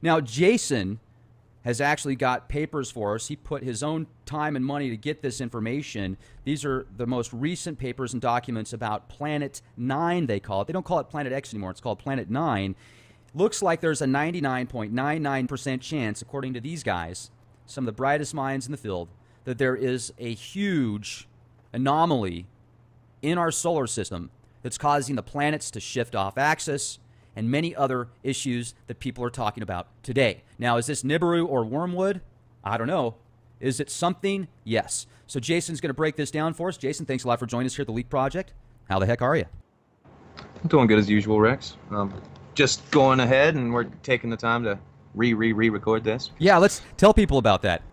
Now, Jason has actually got papers for us. He put his own time and money to get this information. These are the most recent papers and documents about Planet 9, they call it. They don't call it Planet X anymore. It's called Planet 9. Looks like there's a 99.99% chance, according to these guys, some of the brightest minds in the field, that there is a huge anomaly in our solar system that's causing the planets to shift off axis and many other issues that people are talking about today. Now, is this Nibiru or wormwood? I don't know. Is it something? Yes. So Jason's going to break this down for us. Jason, thanks a lot for joining us here at the Leak Project. How the heck are you? I'm doing good as usual, Rex. Just going ahead, and we're taking the time to re-record this. Yeah, let's tell people about that.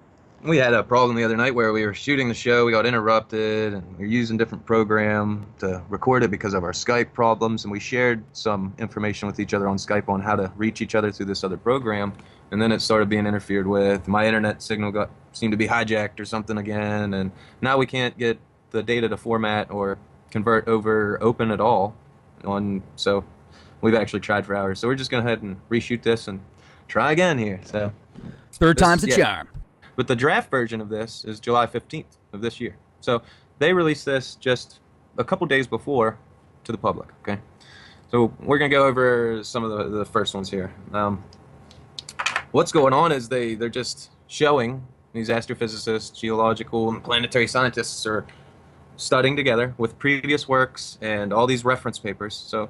We had a problem the other night where we were shooting the show, we got interrupted, and we were using a different program to record it because of our Skype problems, and we shared some information with each other on Skype on how to reach each other through this other program, and then it started being interfered with. My internet signal seemed to be hijacked or something again, and now we can't get the data to format or convert over open at all. So we've actually tried for hours, so we're just going to go ahead and reshoot this and try again here. So third time's the charm. But the draft version of this is July 15th of this year. So they released this just a couple days before to the public, okay? So we're going to go over some of the first ones here. What's going on is they're just showing these astrophysicists, geological, and planetary scientists are studying together with previous works and all these reference papers. So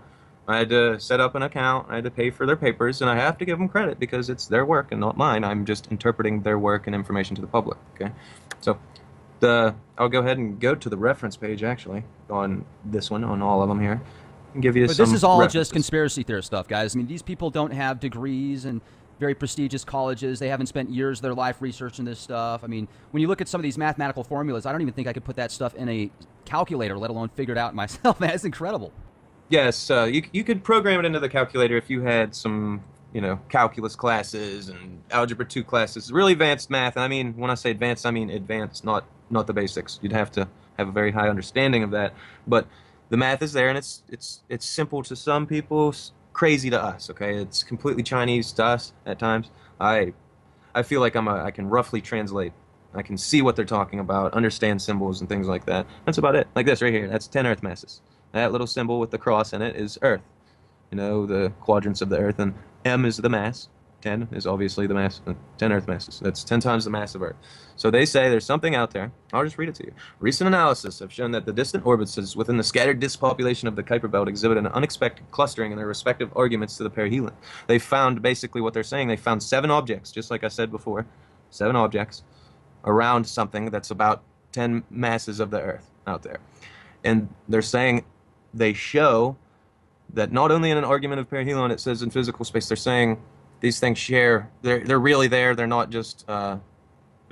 I had to set up an account, I had to pay for their papers, and I have to give them credit because it's their work and not mine. I'm just interpreting their work and information to the public, okay? So I'll go ahead and go to the reference page, actually, on this one, on all of them here, and give you some But this is all references. just conspiracy theorist stuff, guys. I mean, these people don't have degrees and very prestigious colleges. They haven't spent years of their life researching this stuff. I mean, when you look at some of these mathematical formulas, I don't even think I could put that stuff in a calculator, let alone figure it out myself. Man, it's incredible. Yes, you could program it into the calculator if you had some, calculus classes and algebra 2 classes, really advanced math. And I mean, when I say advanced, I mean advanced, not the basics. You'd have to have a very high understanding of that. But the math is there, and it's simple to some people, crazy to us. Okay, it's completely Chinese to us at times. I feel like I can roughly translate. I can see what they're talking about, understand symbols and things like that. That's about it. Like this right here. That's 10 Earth masses. That little symbol with the cross in it is Earth. The quadrants of the Earth, and M is the mass. 10 is obviously the mass. 10 Earth masses. That's 10 times the mass of Earth. So they say there's something out there. I'll just read it to you. Recent analysis have shown that the distant orbits within the scattered disk population of the Kuiper Belt exhibit an unexpected clustering in their respective arguments to the perihelion. They found basically what they're saying. They found 7 objects, just like I said before, 7 objects around something that's about 10 masses of the Earth out there. And they're saying they show that not only in an argument of perihelion, it says in physical space, they're saying these things share, they're really there, they're not just a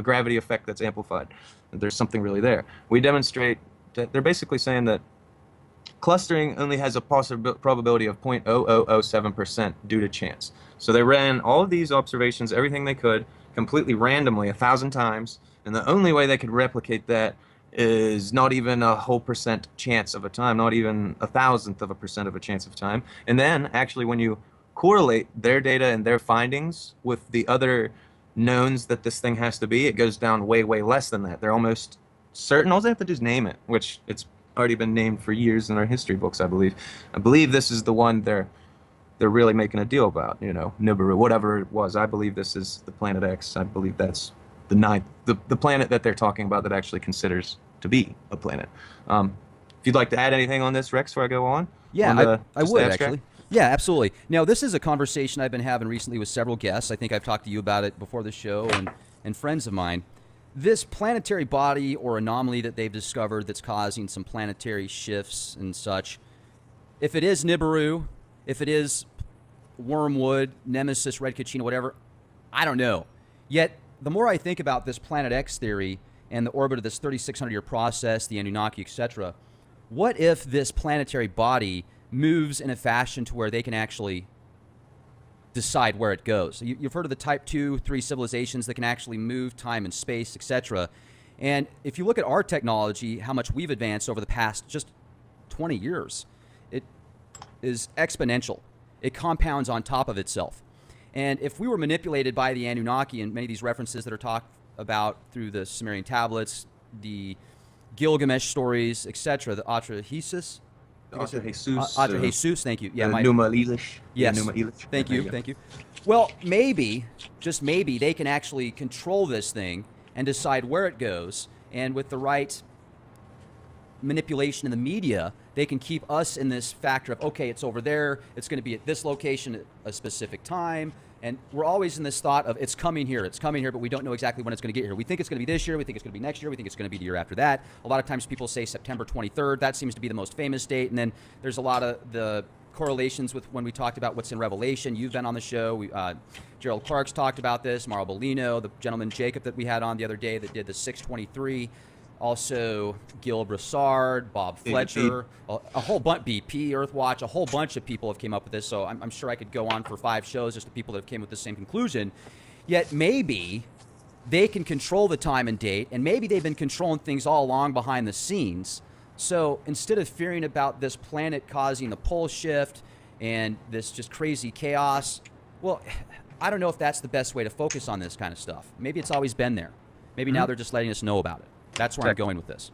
gravity effect that's amplified. There's something really there. We demonstrate that they're basically saying that clustering only has a probability of 0.0007% due to chance. So they ran all of these observations, everything they could, completely randomly 1,000 times, and the only way they could replicate that is not even a whole percent chance of a time, not even 1,000th of a percent of a chance of time. And then, actually, when you correlate their data and their findings with the other knowns that this thing has to be, it goes down way, way less than that. They're almost certain. All they have to do is name it, which it's already been named for years in our history books, I believe. I believe this is the one they're really making a deal about, Nibiru, whatever it was. I believe this is the Planet X. I believe that's the ninth, the planet that they're talking about that actually considers to be a planet. If you'd like to add anything on this, Rex, before I go on? Yeah, I would actually. Yeah, absolutely. Now, this is a conversation I've been having recently with several guests. I think I've talked to you about it before the show and friends of mine. This planetary body or anomaly that they've discovered that's causing some planetary shifts and such, if it is Nibiru, if it is Wormwood, Nemesis, Red Kachina, whatever, I don't know. Yet, the more I think about this Planet X theory and the orbit of this 3,600-year process, the Anunnaki, etc., what if this planetary body moves in a fashion to where they can actually decide where it goes? So you've heard of the Type 2, 3 civilizations that can actually move time and space, etc. And if you look at our technology, how much we've advanced over the past just 20 years, it is exponential. It compounds on top of itself. And if we were manipulated by the Anunnaki and many of these references that are talked about through the Sumerian tablets, the Gilgamesh stories, etc., the Atrahasis, Atrahasis, thank you. Yeah, Numa Elish. Yes. Numa Elish. Thank you. Thank you. Well, maybe, just maybe, they can actually control this thing and decide where it goes. And with the right manipulation in the media, they can keep us in this factor of, okay, it's over there. It's going to be at this location at a specific time. And we're always in this thought of it's coming here, but we don't know exactly when it's going to get here. We think it's going to be this year. We think it's going to be next year. We think it's going to be the year after that. A lot of times people say September 23rd. That seems to be the most famous date. And then there's a lot of the correlations with when we talked about what's in Revelation. You've been on the show. Gerald Clark's talked about this. Mauro Bellino, the gentleman Jacob that we had on the other day that did the 623. Also, Gil Broussard, Bob Fletcher, a whole bunch, BP, Earthwatch, a whole bunch of people have came up with this. So I'm sure I could go on for 5 shows just to people that have came with the same conclusion. Yet maybe they can control the time and date, and maybe they've been controlling things all along behind the scenes. So instead of fearing about this planet causing the pole shift and this just crazy chaos, well, I don't know if that's the best way to focus on this kind of stuff. Maybe it's always been there. Maybe now they're just letting us know about it. That's where I'm going with this.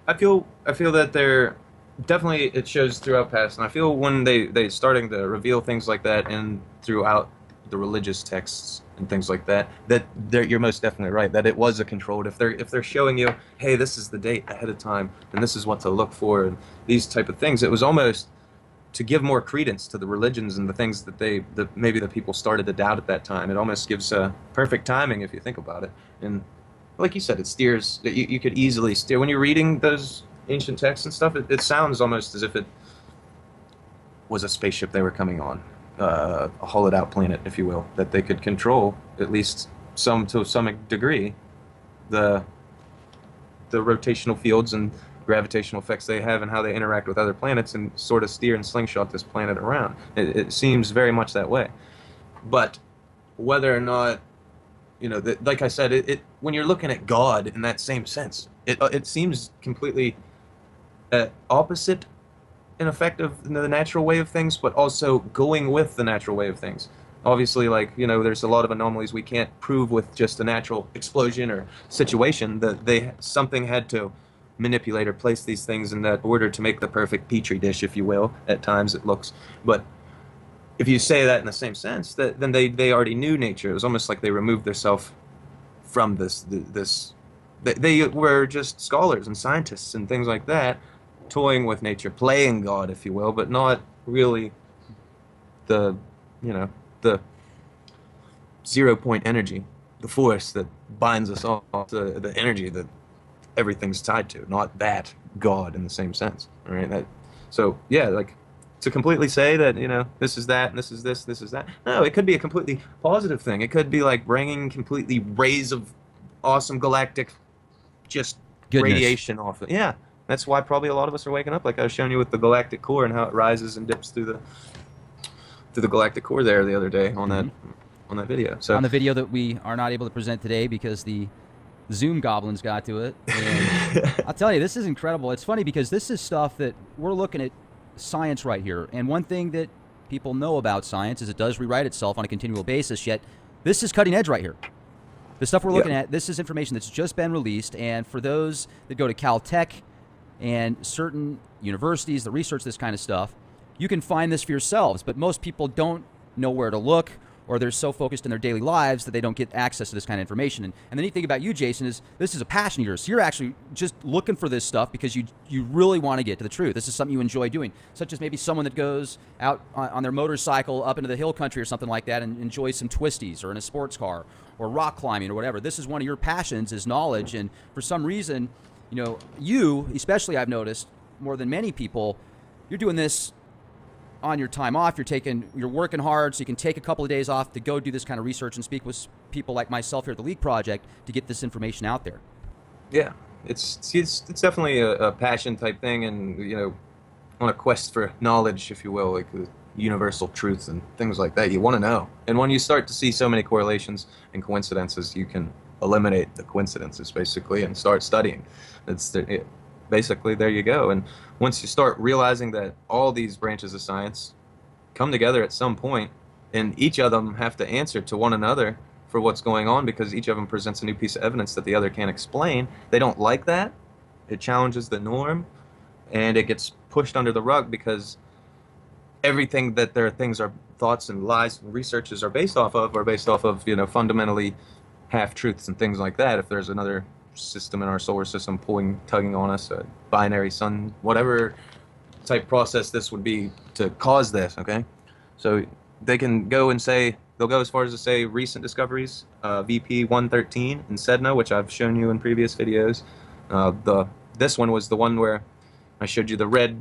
I feel that they're definitely, it shows throughout past, and I feel when they starting to reveal things like that and throughout the religious texts and things like that, you're most definitely right that it was a controlled. If they're showing you, hey, this is the date ahead of time and this is what to look for and these type of things, it was almost to give more credence to the religions and the things that maybe the people started to doubt at that time. It almost gives perfect timing if you think about it. And like you said, it steers. You could easily steer when you're reading those ancient texts and stuff. It sounds almost as if it was a spaceship they were coming on, a hollowed-out planet, if you will, that they could control at least to some degree, the rotational fields and gravitational effects they have and how they interact with other planets and sort of steer and slingshot this planet around. It seems very much that way, but whether or not, like I said, when you're looking at God in that same sense, it seems completely opposite in effect of the natural way of things, but also going with the natural way of things. Obviously, there's a lot of anomalies we can't prove with just a natural explosion or situation. That something had to manipulate or place these things in that order to make the perfect petri dish, if you will. At times it looks, but if you say that in the same sense, then they already knew nature. It was almost like they removed themselves from this. They were just scholars and scientists and things like that, toying with nature, playing God, if you will, but not really the 0-point energy, the force that binds us all, the energy that everything's tied to, not that God in the same sense. All right. So yeah, to completely say that, this is that, and this is this is that. No, it could be a completely positive thing. It could be like bringing completely rays of awesome galactic just goodness. Radiation off it. Yeah, that's why probably a lot of us are waking up, like I was showing you with the galactic core and how it rises and dips through the galactic core there the other day on that video. So on the video that we are not able to present today because the Zoom goblins got to it. And I'll tell you, this is incredible. It's funny because this is stuff that we're looking at science right here. And one thing that people know about science is it does rewrite itself on a continual basis, yet this is cutting edge right here. The stuff we're looking at, this is information that's just been released. And for those that go to Caltech and certain universities that research this kind of stuff, you can find this for yourselves. But most people don't know where to look, or they're so focused in their daily lives that they don't get access to this kind of information. And the neat thing about you, Jason, is this is a passion of yours. So you're actually just looking for this stuff because you really want to get to the truth. This is something you enjoy doing, such as maybe someone that goes out on their motorcycle up into the hill country or something like that and enjoys some twisties, or in a sports car, or rock climbing, or whatever. This is one of your passions, is knowledge. And for some reason, you, especially, I've noticed, more than many people, you're doing this on your time off. You're working hard, so you can take a couple of days off to go do this kind of research and speak with people like myself here at the League Project to get this information out there. Yeah, it's definitely a passion type thing, and on a quest for knowledge, if you will, like universal truth and things like that. You want to know, and when you start to see so many correlations and coincidences, you can eliminate the coincidences basically and start studying. Basically, there you go. And once you start realizing that all these branches of science come together at some point, and each of them have to answer to one another for what's going on because each of them presents a new piece of evidence that the other can't explain. They don't like that. It challenges the norm, and it gets pushed under the rug because everything that their things are thoughts and lies and researches are based off of fundamentally half truths and things like that. If there's another system in our solar system tugging on us, a binary sun, whatever type process this would be to cause this, okay? So they can go and say, they'll go as far as to say recent discoveries, VP 113 in Sedna, which I've shown you in previous videos. This one was the one where I showed you the red,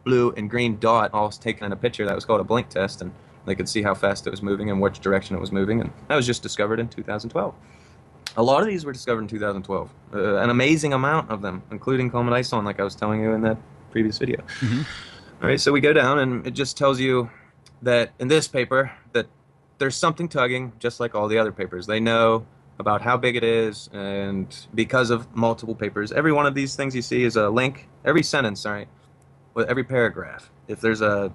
blue, and green dot all taken in a picture. That was called a blink test, and they could see how fast it was moving and which direction it was moving, and that was just discovered in 2012. A lot of these were discovered in 2012, an amazing amount of them, including Comet Ison, like I was telling you in that previous video. Mm-hmm. All right, so we go down, and it just tells you that in this paper that there's something tugging, just like all the other papers. They know about how big it is, and because of multiple papers, every one of these things you see is a link, every sentence, sorry, with every paragraph. If there's a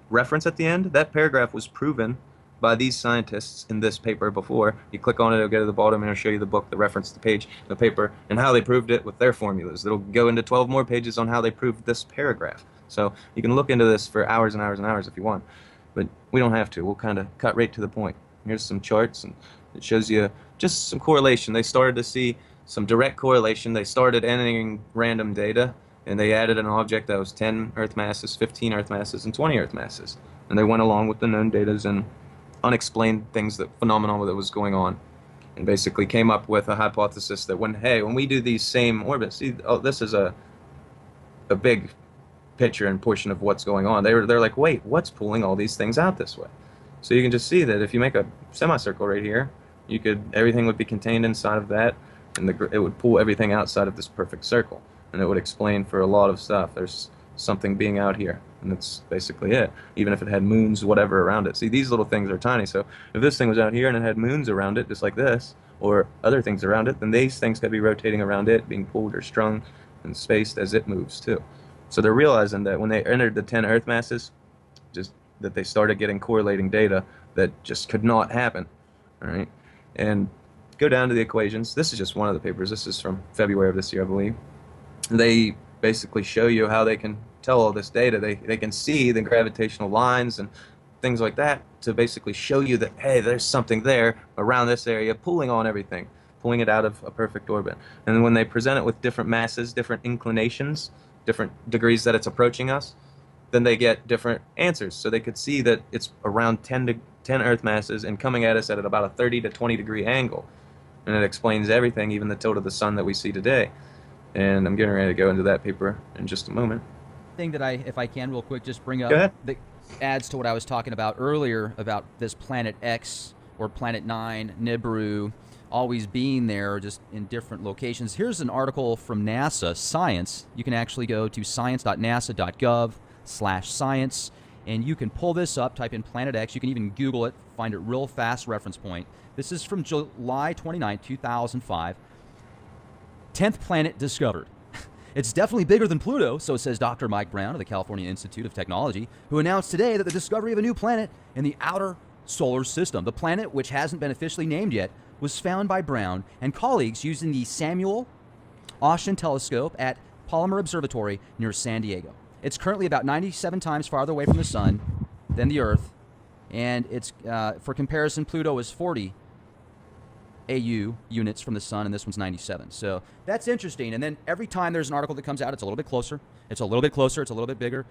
reference at the end, that paragraph was proven by these scientists in this paper before. You click on it, it'll go to the bottom, and it'll show you the book, the reference, the page, the paper, and how they proved it with their formulas. It'll go into 12 more pages on how they proved this paragraph. So you can look into this for hours and hours and hours if you want, but we don't have to. We'll kind of cut right to the point. Here's some charts, and it shows you just some correlation. They started to see some direct correlation. They started entering random data, and they added an object that was 10 Earth masses, 15 Earth masses, and 20 Earth masses. And they went along with the known data and unexplained things, that phenomenon that was going on, and basically came up with a hypothesis that when we do these same orbits, see, this is a big picture and portion of what's going on. They're like, wait, what's pulling all these things out this way? So you can just see that if you make a semicircle right here, everything would be contained inside of that, and it would pull everything outside of this perfect circle, and it would explain for a lot of stuff. There's something being out here, and that's basically it. Even if it had moons, whatever around it. See, these little things are tiny, so if this thing was out here and it had moons around it, just like this, or other things around it, then these things could be rotating around it, being pulled or strung and spaced as it moves too. So they're realizing that when they entered the 10 Earth masses, just that they started getting correlating data that just could not happen. All right, and go down to the equations. This is just one of the papers. This is from February of this year, I believe. They basically show you how they can tell all this data. They can see the gravitational lines and things like that to basically show you that, hey, there's something there around this area pulling on everything, pulling it out of a perfect orbit. And when they present it with different masses, different inclinations, different degrees that it's approaching us, then they get different answers. So they could see that it's around 10 Earth masses and coming at us at about a 30 to 20 degree angle. And it explains everything, even the tilt of the sun that we see today. And I'm getting ready to go into that paper in just a moment. Thing that if I can, real quick, just bring up Go ahead. that adds to what I was talking about earlier about this Planet X or Planet 9, Nibiru, always being there, just in different locations. Here's an article from NASA, Science. You can actually go to science.nasa.gov/science, and you can pull this up, type in Planet X. You can even Google it, find it real fast, reference point. This is from July 29, 2005. 10th planet discovered. It's definitely bigger than Pluto, so says Dr. Mike Brown of the California Institute of Technology, who announced today that the discovery of a new planet in the outer solar system. The planet, which hasn't been officially named yet, was found by Brown and colleagues using the Samuel Oschin telescope at Palomar Observatory near San Diego. It's currently about 97 times farther away from the sun than the Earth, and it's for comparison, Pluto is 40 AU units from the sun, and this one's 97. So that's interesting. And then every time there's an article that comes out, it's a little bit closer. It's a little bit closer. It's a little bit bigger.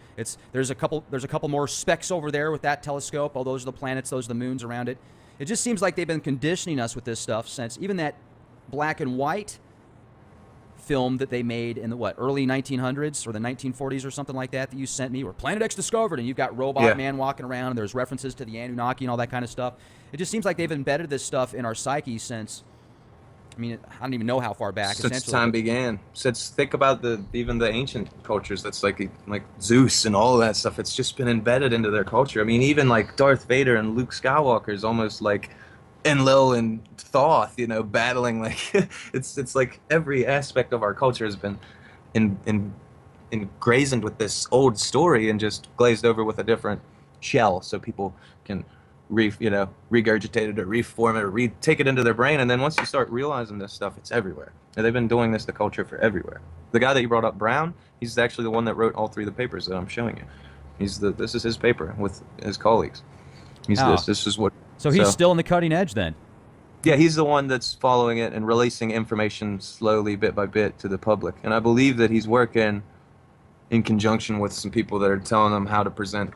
There's a couple more specks over there with that telescope. Oh, those are the planets. Those are the moons around it. It just seems like they've been conditioning us with this stuff since even that black and white film that they made in the early 1900s or the 1940s or something like that you sent me, where Planet X discovered, and you've got Robot Man walking around, and there's references to the Anunnaki and all that kind of stuff. It just seems like they've embedded this stuff in our psyche since, I don't even know how far back. Since time began. Think about even the ancient cultures. That's like Zeus and all that stuff. It's just been embedded into their culture. I mean, even like Darth Vader and Luke Skywalker is almost like Enlil and Thoth, battling. Like it's like every aspect of our culture has been engrazed with this old story and just glazed over with a different shell, so people can regurgitate it or reform it or take it into their brain. And then once you start realizing this stuff, it's everywhere. And they've been doing this to culture for everywhere. The guy that you brought up, Brown, he's actually the one that wrote all 3 of the papers that I'm showing you. This is his paper with his colleagues. Oh. This is what. So he's still on the cutting edge then. Yeah, he's the one that's following it and releasing information slowly, bit by bit, to the public. And I believe that he's working in conjunction with some people that are telling them how to present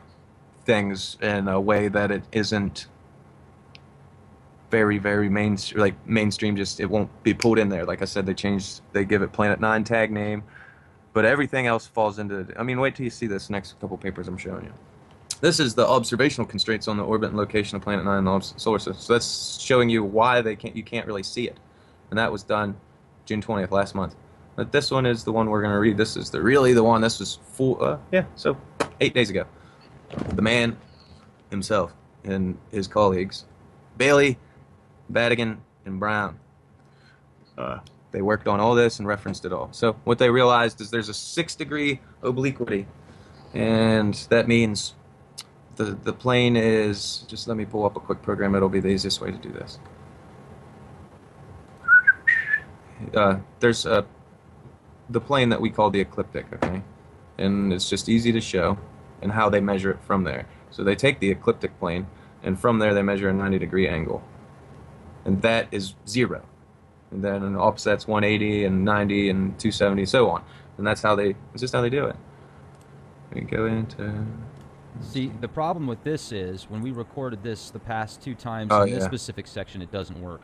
things in a way that it isn't very, very mainstream. Just it won't be pulled in there. Like I said, they give it Planet 9 tag name, but everything else falls into. I mean, wait till you see this next couple papers I'm showing you. This is the observational constraints on the orbit and location of Planet 9 in the solar system. So that's showing you why you can't really see it. And that was done June 20th, last month. But this one is the one we're going to read. This is really the one. This was 8 days ago. The man himself and his colleagues, Bailey, Vatican, and Brown. They worked on all this and referenced it all. So what they realized is there's a 6-degree obliquity. And that means the plane is, just let me pull up a quick program, it'll be the easiest way to do this. There's the plane that we call the ecliptic, okay? And it's just easy to show and how they measure it from there. So they take the ecliptic plane, and from there they measure a 90-degree angle. And that is 0. And then an offset's 180 and 90 and 270, so on. And it's just how they do it. We go into... See, the problem with this is when we recorded this the past 2 times in this specific section, it doesn't work.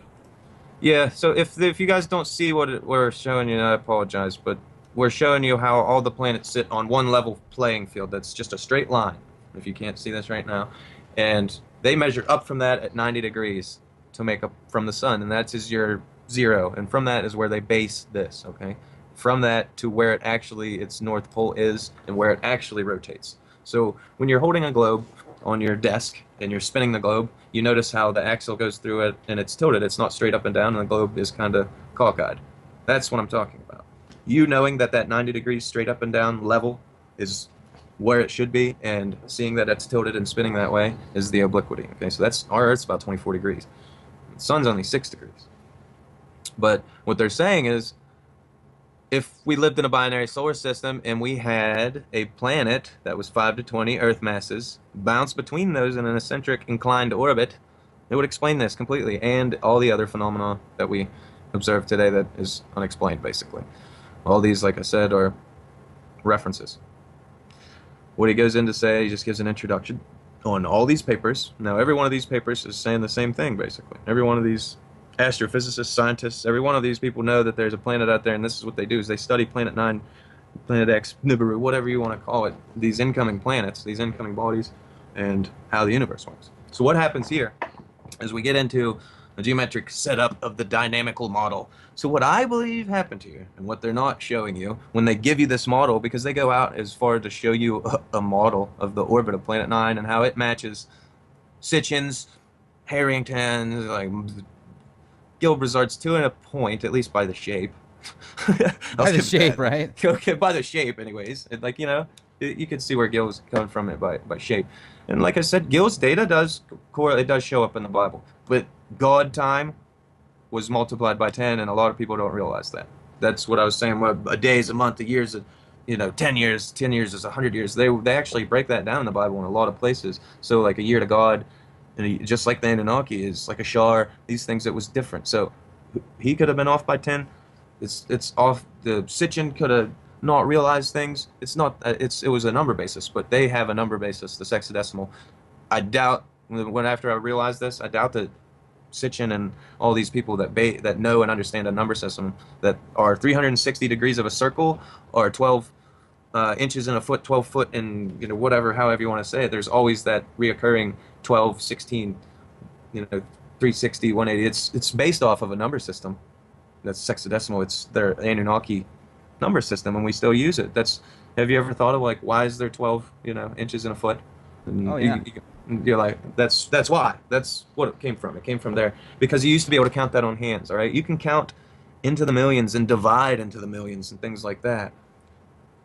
Yeah, so if you guys don't see what we're showing you, I apologize, but we're showing you how all the planets sit on one level playing field that's just a straight line, if you can't see this right now. And they measure up from that at 90 degrees to make up from the sun, and that's your 0. And from that is where they base this, okay? From that to where its North Pole is and where it actually rotates. So when you're holding a globe on your desk and you're spinning the globe, you notice how the axle goes through it and it's tilted. It's not straight up and down, and the globe is kind of cockeyed. That's what I'm talking about. You knowing that 90 degrees straight up and down level is where it should be, and seeing that it's tilted and spinning that way is the obliquity. Okay, so our Earth's about 24 degrees. The sun's only 6 degrees. But what they're saying is, if we lived in a binary solar system and we had a planet that was 5 to 20 Earth masses bounce between those in an eccentric inclined orbit, it would explain this completely, and all the other phenomena that we observe today that is unexplained, basically. All these, like I said, are references. What he goes in to say, he just gives an introduction on all these papers. Now, every one of these papers is saying the same thing, basically. Every one of these astrophysicists, scientists, every one of these people know that there's a planet out there, and this is what they do, is they study Planet 9, Planet X, Nibiru, whatever you want to call it, these incoming planets, these incoming bodies, and how the universe works. So what happens here is we get into the geometric setup of the dynamical model. So what I believe happened here, and what they're not showing you, when they give you this model, because they go out as far to show you a model of the orbit of Planet 9 and how it matches Sitchin's, Harrington's, like Gilbert-Lazard's to a point, at least by the shape. By the shape, right? Okay, by the shape, anyways. You can see where Gil's coming from it by shape. And like I said, Gil's data does show up in the Bible. But God time was multiplied by 10, and a lot of people don't realize that. That's what I was saying. A day is a month, a year is 10 years. 10 years is 100 years. They actually break that down in the Bible in a lot of places. So like a year to God, and just like the Anunnaki is like a shar, these things, it was different. So he could have been off by 10. It's off. The Sitchin could have not realized things. It was a number basis, but they have a number basis, the sexadecimal. I doubt, after I realized this, I doubt that Sitchin and all these people that know and understand a number system that are 360 degrees of a circle or 12 inches in a foot, 12 foot in whatever, however you want to say it. There's always that reoccurring 12, 16, 360, 180. It's based off of a number system that's sexadecimal. It's their Anunnaki number system, and we still use it. Have you ever thought of like, why is there 12 inches in a foot? And oh yeah. You're like, that's why. That's what it came from. It came from there because you used to be able to count that on hands. All right, you can count into the millions and divide into the millions and things like that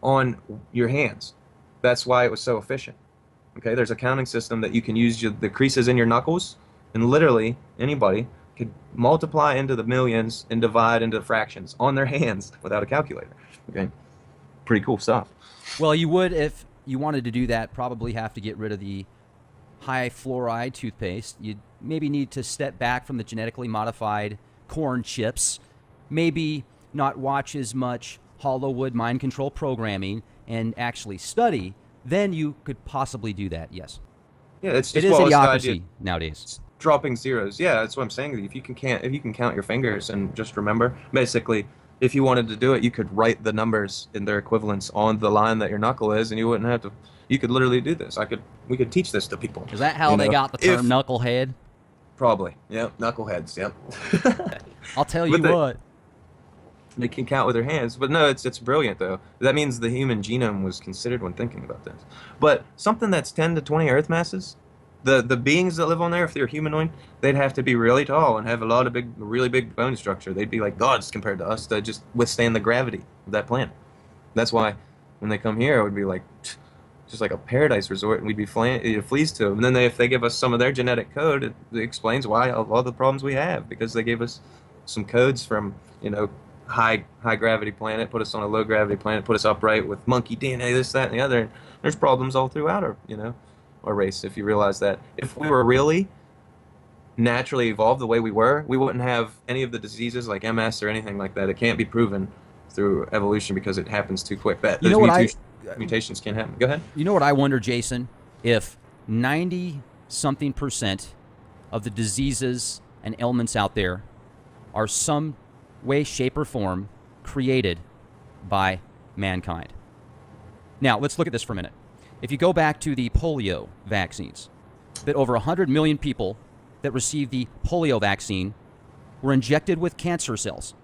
on your hands. That's why it was so efficient. Okay, there's a counting system that you can use the creases in your knuckles, and literally anybody could multiply into the millions and divide into fractions on their hands without a calculator. Okay, pretty cool stuff. Well, you would, if you wanted to do that, probably have to get rid of the high fluoride toothpaste. You'd maybe need to step back from the genetically modified corn chips, maybe not watch as much Hollywood mind control programming and actually study. Then you could possibly do that, yes. Yeah, it's It just is well, it's the idiocracy idea. nowadays. Dropping zeros. Yeah, that's what I'm saying. If you can count your fingers and just remember, basically, if you wanted to do it, you could write the numbers in their equivalents on the line that your knuckle is, and you wouldn't have to. You could literally do this. We could teach this to people. Is that how they got the term knucklehead? Probably. Yep. Knuckleheads. Yep. I'll tell you what. They can count with their hands, but no, it's brilliant though. That means the human genome was considered when thinking about this. But something that's 10 to 20 Earth masses, the beings that live on there, if they're humanoid, they'd have to be really tall and have a lot of really big bone structure. They'd be like gods compared to us to just withstand the gravity of that planet. That's why when they come here, it would be like just like a paradise resort, and we'd be fleas to them. And then if they give us some of their genetic code, it explains why a lot of the problems we have, because they gave us some codes from high gravity planet, put us on a low gravity planet, put us upright with monkey DNA, this, that, and the other. And there's problems all throughout our race. If you realize that if we were really naturally evolved the way we were, we wouldn't have any of the diseases like MS or anything like that. It can't be proven through evolution because it happens too quick. Mutations can happen. Go ahead. You know what I wonder, Jason? If 90-something% of the diseases and ailments out there are some way, shape, or form created by mankind. Now, let's look at this for a minute. If you go back to the polio vaccines, that over 100 million people that received the polio vaccine were injected with cancer cells.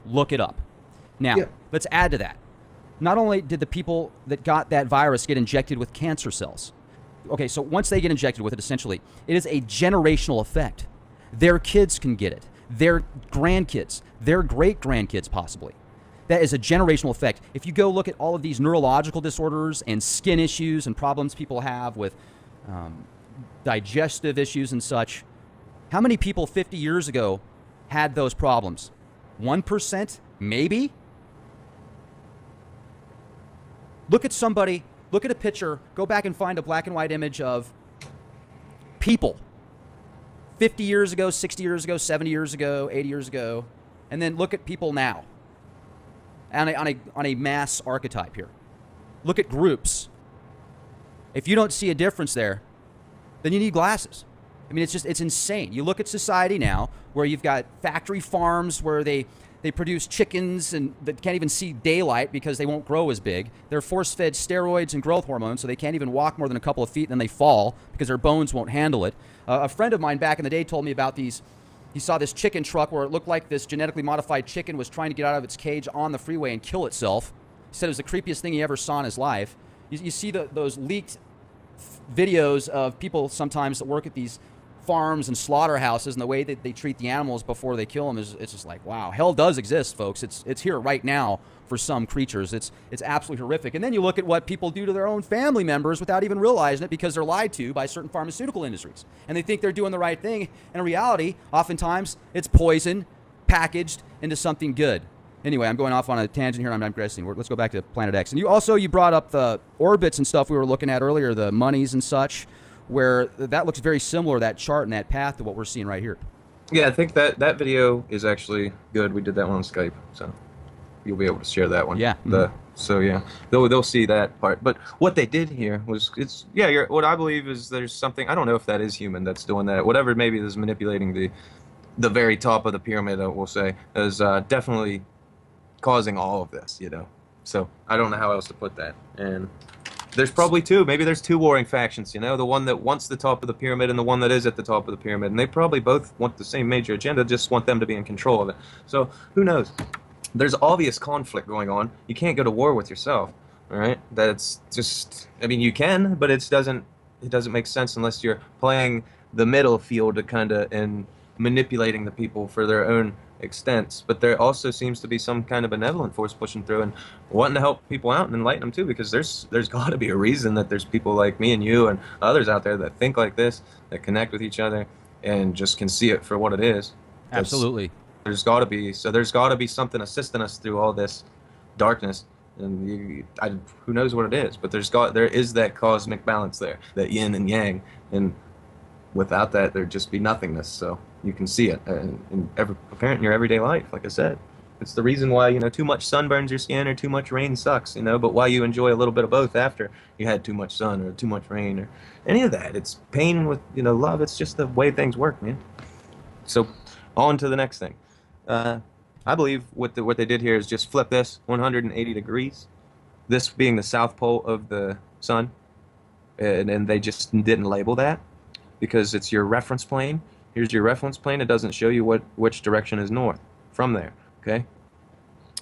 Look it up. Now, let's add to that. Not only did the people that got that virus get injected with cancer cells, okay, so once they get injected with it, essentially, it is a generational effect. Their kids can get it. Their grandkids, their great-grandkids possibly. That is a generational effect. If you go look at all of these neurological disorders and skin issues and problems people have with digestive issues and such, how many people 50 years ago had those problems? 1%? Maybe? Look at somebody, look at a picture, go back and find a black and white image of people 50 years ago, 60 years ago, 70 years ago, 80 years ago, and then look at people now on a mass archetype here. Look at groups. If you don't see a difference there, then you need glasses. I mean, it's insane. You look at society now where you've got factory farms where they produce chickens and that can't even see daylight because they won't grow as big. They're force-fed steroids and growth hormones, so they can't even walk more than a couple of feet, and then they fall because their bones won't handle it. A friend of mine back in the day told me about these. He saw this chicken truck where it looked like this genetically modified chicken was trying to get out of its cage on the freeway and kill itself. He said it was the creepiest thing he ever saw in his life. You see those leaked videos of people sometimes that work at these farms and slaughterhouses and the way that they treat the animals before they kill them it's just like, wow, hell does exist, folks. It's here right now for some creatures. It's absolutely horrific. And then you look at what people do to their own family members without even realizing it because they're lied to by certain pharmaceutical industries. And they think they're doing the right thing. And in reality, oftentimes, it's poison packaged into something good. Anyway, I'm going off on a tangent here. I'm digressing. Let's go back to Planet X. And you brought up the orbits and stuff we were looking at earlier, the monies and such, where that looks very similar, that chart and that path, to what we're seeing right here. Yeah, I think that video is actually good. We did that one on Skype, so you'll be able to share that one. Yeah. So yeah, they'll see that part. But what they did here was what I believe is there's something, I don't know if that is human that's doing that. Whatever maybe is manipulating the very top of the pyramid, we'll say, is definitely causing all of this. So I don't know how else to put that. And there's probably maybe there's two warring factions, the one that wants the top of the pyramid and the one that is at the top of the pyramid. And they probably both want the same major agenda, just want them to be in control of it. So who knows? There's obvious conflict going on. You can't go to war with yourself, all right? That's just, I mean, you can, but it doesn't make sense unless you're playing the middle field and manipulating the people for their own extents, but there also seems to be some kind of benevolent force pushing through and wanting to help people out and enlighten them too, because there's got to be a reason that there's people like me and you and others out there that think like this, that connect with each other, and just can see it for what it is. That's, Absolutely. there's got to be something assisting us through all this darkness, and who knows what it is, but there is that cosmic balance there, that yin and yang, and without that there'd just be nothingness. So you can see it apparent in your everyday life. Like I said, it's the reason why, too much sun burns your skin or too much rain sucks, but why you enjoy a little bit of both after you had too much sun or too much rain or any of that. It's pain with love. It's just the way things work, man. So on to the next thing. I believe what they did here is just flip this 180 degrees, this being the south pole of the sun, and they just didn't label that because it's your reference plane. Here's your reference plane. It doesn't show you which direction is north from there, okay?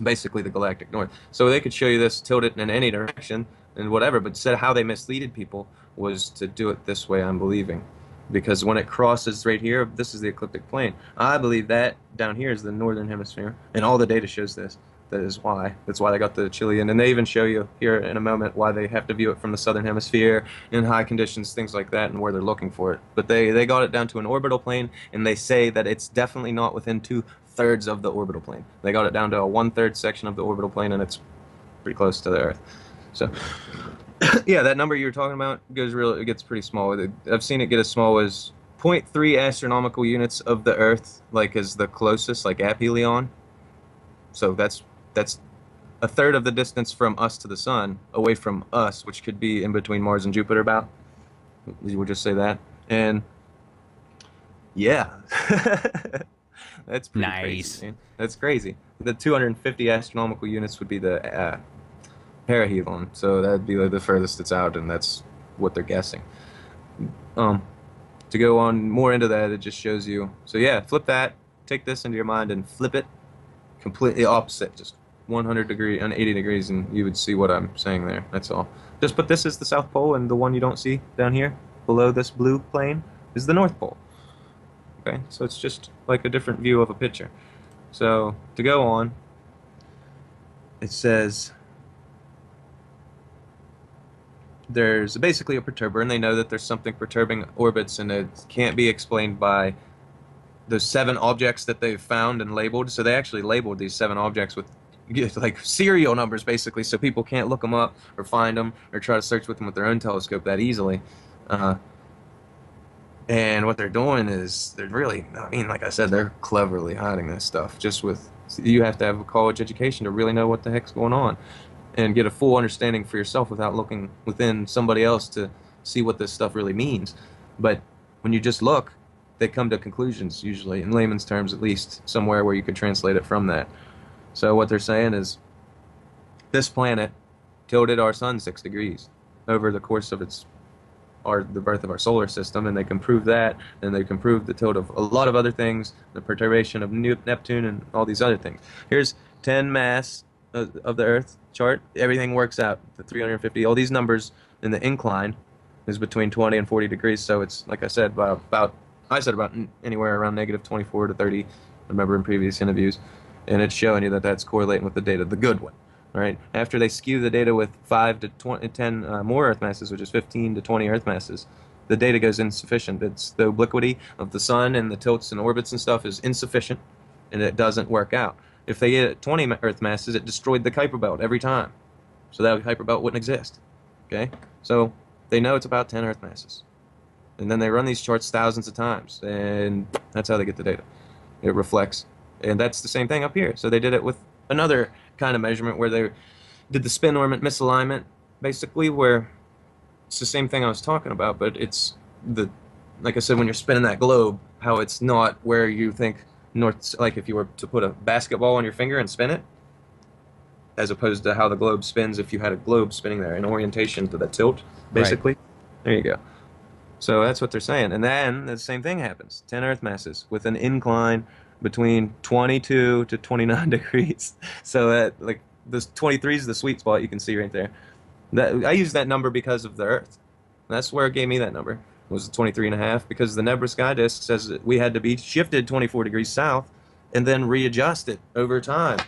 Basically the galactic north. So they could show you this, tilt it in any direction and whatever, but said how they misleaded people was to do it this way, I'm believing. Because when it crosses right here, this is the ecliptic plane. I believe that down here is the northern hemisphere, and all the data shows this. That's why they got the Chilean, and they even show you here in a moment why they have to view it from the southern hemisphere in high conditions, things like that, and where they're looking for it. But they got it down to an orbital plane, and they say that it's definitely not within 2/3 of the orbital plane. They got it down to a 1/3 section of the orbital plane, and it's pretty close to the Earth. So yeah, that number you were talking about it gets pretty small. I've seen it get as small as 0.3 astronomical units of the Earth, like is the closest, like aphelion. So that's 1/3 of the distance from us to the sun, away from us, which could be in between Mars and Jupiter about. We'll just say that. And yeah, that's pretty Nice. crazy, man. That's crazy. The 250 astronomical units would be the perihelion, so that'd be like the furthest it's out, and that's what they're guessing. To go on more into that, it just shows you. So yeah, flip that, take this into your mind and flip it completely opposite, just 180 degrees, and you would see what I'm saying there. That's all. Just put this as the South Pole, and the one you don't see down here below this blue plane is the North Pole. Okay, so it's just like a different view of a picture. So to go on, it says there's basically a perturber, and they know that there's something perturbing orbits, and it can't be explained by those 7 objects that they've found and labeled. So they actually labeled these 7 objects with like serial numbers, basically, so people can't look them up or find them or try to search with them with their own telescope that easily. And what they're doing is they're really, like I said, they're cleverly hiding this stuff. You have to have a college education to really know what the heck's going on and get a full understanding for yourself without looking within somebody else to see what this stuff really means. But when you just look, they come to conclusions, usually, in layman's terms at least, somewhere where you could translate it from that. So what they're saying is this planet tilted our sun 6 degrees over the course of the birth of our solar system, and they can prove that, and they can prove the tilt of a lot of other things, the perturbation of Neptune and all these other things. Here's 10 mass of the Earth chart. Everything works out. The 350, all these numbers in the incline is between 20 and 40 degrees, so it's, like I said, about anywhere around -24 to 30, I remember in previous interviews, and it's showing you that that's correlating with the data, the good one. All right. After they skew the data with 5 to 10 more Earth masses, which is 15 to 20 Earth masses, the data goes insufficient. It's the obliquity of the sun and the tilts and orbits and stuff is insufficient, and it doesn't work out. If they hit 20 Earth masses, it destroyed the Kuiper belt every time, so that Kuiper belt wouldn't exist. Okay. So they know it's about 10 Earth masses, and then they run these charts thousands of times, and that's how they get the data. It reflects, and that's the same thing up here. So they did it with another kind of measurement where they did the spin orbit misalignment, basically, where it's the same thing I was talking about, but it's like I said, when you're spinning that globe, how it's not where you think north, like if you were to put a basketball on your finger and spin it, as opposed to how the globe spins if you had a globe spinning there in orientation to the tilt, basically. Right. There you go. So that's what they're saying. And then the same thing happens. 10 Earth masses with an incline between 22 to 29 degrees. So that, like, this 23 is the sweet spot you can see right there. I use that number because of the Earth. That's where it gave me that number. It was 23.5, because the Nebra sky disk says that we had to be shifted 24 degrees south and then readjust it over time.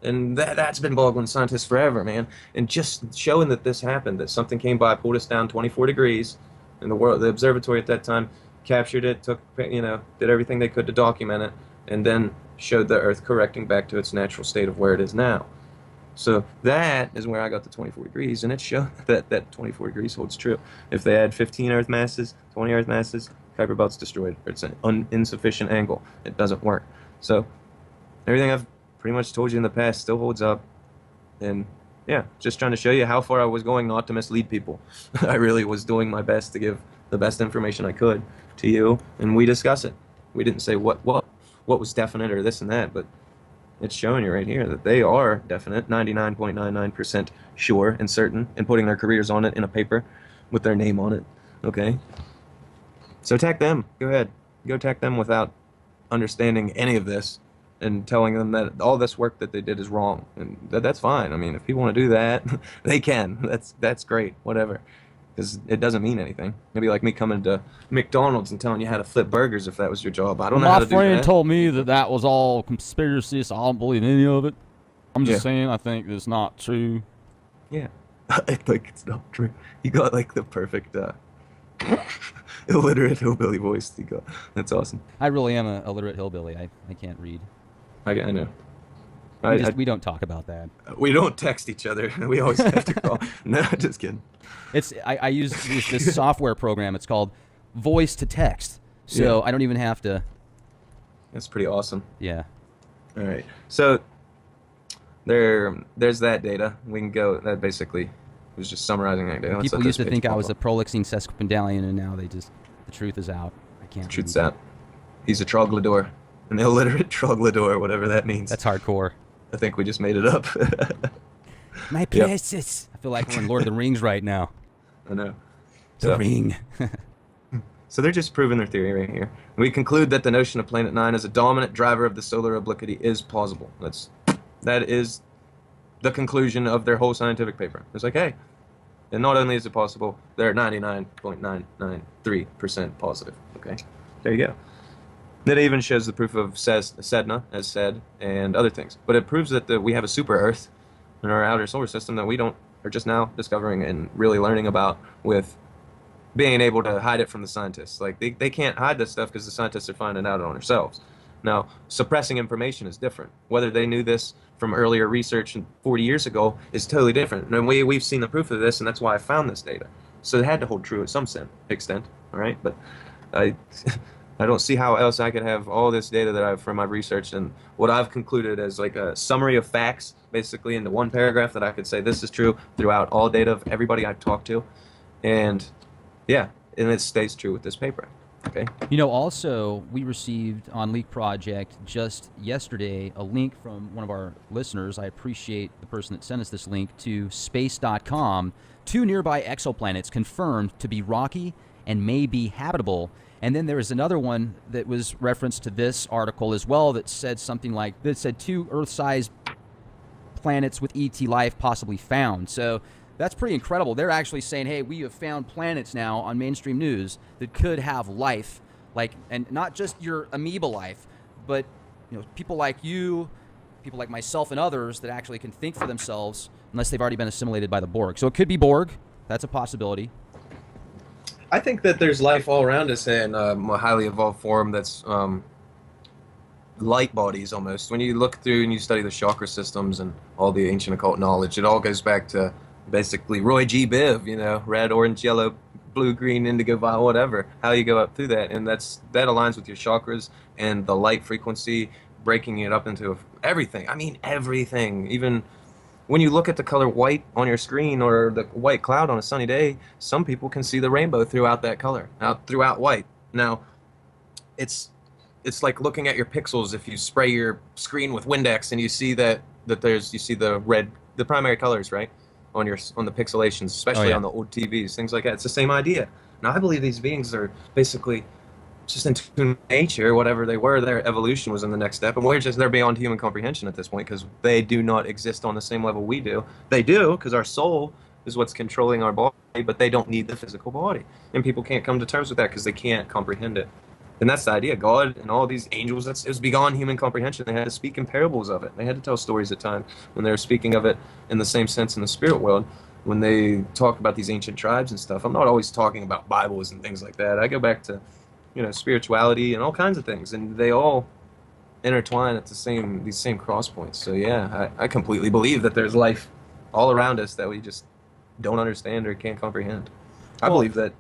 And that's been boggling scientists forever, man. And just showing that this happened, that something came by, pulled us down 24 degrees, and the observatory at that time captured it, took, did everything they could to document it, and then showed the Earth correcting back to its natural state of where it is now. So that is where I got the 24 degrees, and it showed that 24 degrees holds true. If they add 15 Earth masses, 20 Earth masses, Kuiper Belt's destroyed. It's an insufficient angle. It doesn't work. So everything I've pretty much told you in the past still holds up. And yeah, just trying to show you how far I was going not to mislead people. I really was doing my best to give the best information I could to you, and we discuss it. We didn't say what was definite or this and that, but it's showing you right here that they are definite, 99.99% sure and certain, and putting their careers on it in a paper with their name on it. Okay? So attack them. Go ahead. Go attack them without understanding any of this and telling them that all this work that they did is wrong. And that's fine. I mean, if people want to do that, they can. That's great. Whatever. Because it doesn't mean anything. It'd be like me coming to McDonald's and telling you how to flip burgers if that was your job. I don't know how to do that. My friend told me that was all conspiracy, so I don't believe any of it. I'm just saying I think it's not true. Yeah. Like, it's not true. You got, like, the perfect illiterate hillbilly voice. You got. That's awesome. I really am a illiterate hillbilly. I can't read. I know. We don't talk about that. We don't text each other. We always have to call. No, just kidding. I use this software program. It's called Voice to Text. So I don't even have to. That's pretty awesome. Yeah. All right. So there's that data. We can go. That basically was just summarizing that data. People used to think I was a prolixing sesquipedalian, and now the truth is out. I can't. The truth's out. He's a troglodyte. An illiterate troglodyte, whatever that means. That's hardcore. I think we just made it up. My precious. I feel like we're in Lord of the Rings right now. I know. The ring. So they're just proving their theory right here. We conclude that the notion of Planet 9 as a dominant driver of the solar obliquity is plausible. That is the conclusion of their whole scientific paper. It's like, hey, and not only is it possible, they're 99.993% positive. Okay, there you go. It even shows the proof of Sedna, as said, and other things. But it proves that we have a super Earth in our outer solar system that we are just now discovering and really learning about, with being able to hide it from the scientists. Like, they can't hide this stuff because the scientists are finding out on themselves. Now, suppressing information is different. Whether they knew this from earlier research 40 years ago is totally different. And we've seen the proof of this, and that's why I found this data. So it had to hold true at some extent, all right? But I don't see how else I could have all this data that I've from my research and what I've concluded as like a summary of facts, basically into one paragraph, that I could say this is true throughout all data of everybody I've talked to. And yeah, and it stays true with this paper. Okay. Also, we received on Leak Project just yesterday a link from one of our listeners. I appreciate the person that sent us this link to space.com. 2 nearby exoplanets confirmed to be rocky and may be habitable. And then there was another one that was referenced to this article as well that said something like, that said 2 Earth-sized planets with ET life possibly found. So that's pretty incredible. They're actually saying, hey, we have found planets now on mainstream news that could have life, and not just your amoeba life, but people like you, people like myself and others that actually can think for themselves, unless they've already been assimilated by the Borg. So it could be Borg. That's a possibility. I think that there's life all around us in a highly evolved form that's light bodies almost. When you look through and you study the chakra systems and all the ancient occult knowledge, it all goes back to basically Roy G. Biv, red, orange, yellow, blue, green, indigo, violet, whatever, how you go up through that. And that aligns with your chakras and the light frequency, breaking it up into everything. I mean, everything. Even when you look at the color white on your screen or the white cloud on a sunny day, some people can see the rainbow throughout that color, throughout white. Now, it's like looking at your pixels. If you spray your screen with Windex and you see you see the red, the primary colors, right, on the pixelations, especially on the old TVs, things like that. It's the same idea. Now, I believe these beings are basically just in tune with nature, whatever they were. Their evolution was in the next step, and they're beyond human comprehension at this point, because they do not exist on the same level we do. They do, because our soul is what's controlling our body, but they don't need the physical body, and people can't come to terms with that because they can't comprehend it. And that's the idea. God and all these angels, it was beyond human comprehension. They had to speak in parables of it. They had to tell stories at times when they were speaking of it in the same sense in the spirit world. When they talk about these ancient tribes and stuff, I'm not always talking about Bibles and things like that. I go back to, spirituality and all kinds of things, and they all intertwine at these same cross points. So yeah, I completely believe that there's life all around us that we just don't understand or can't comprehend. I believe that.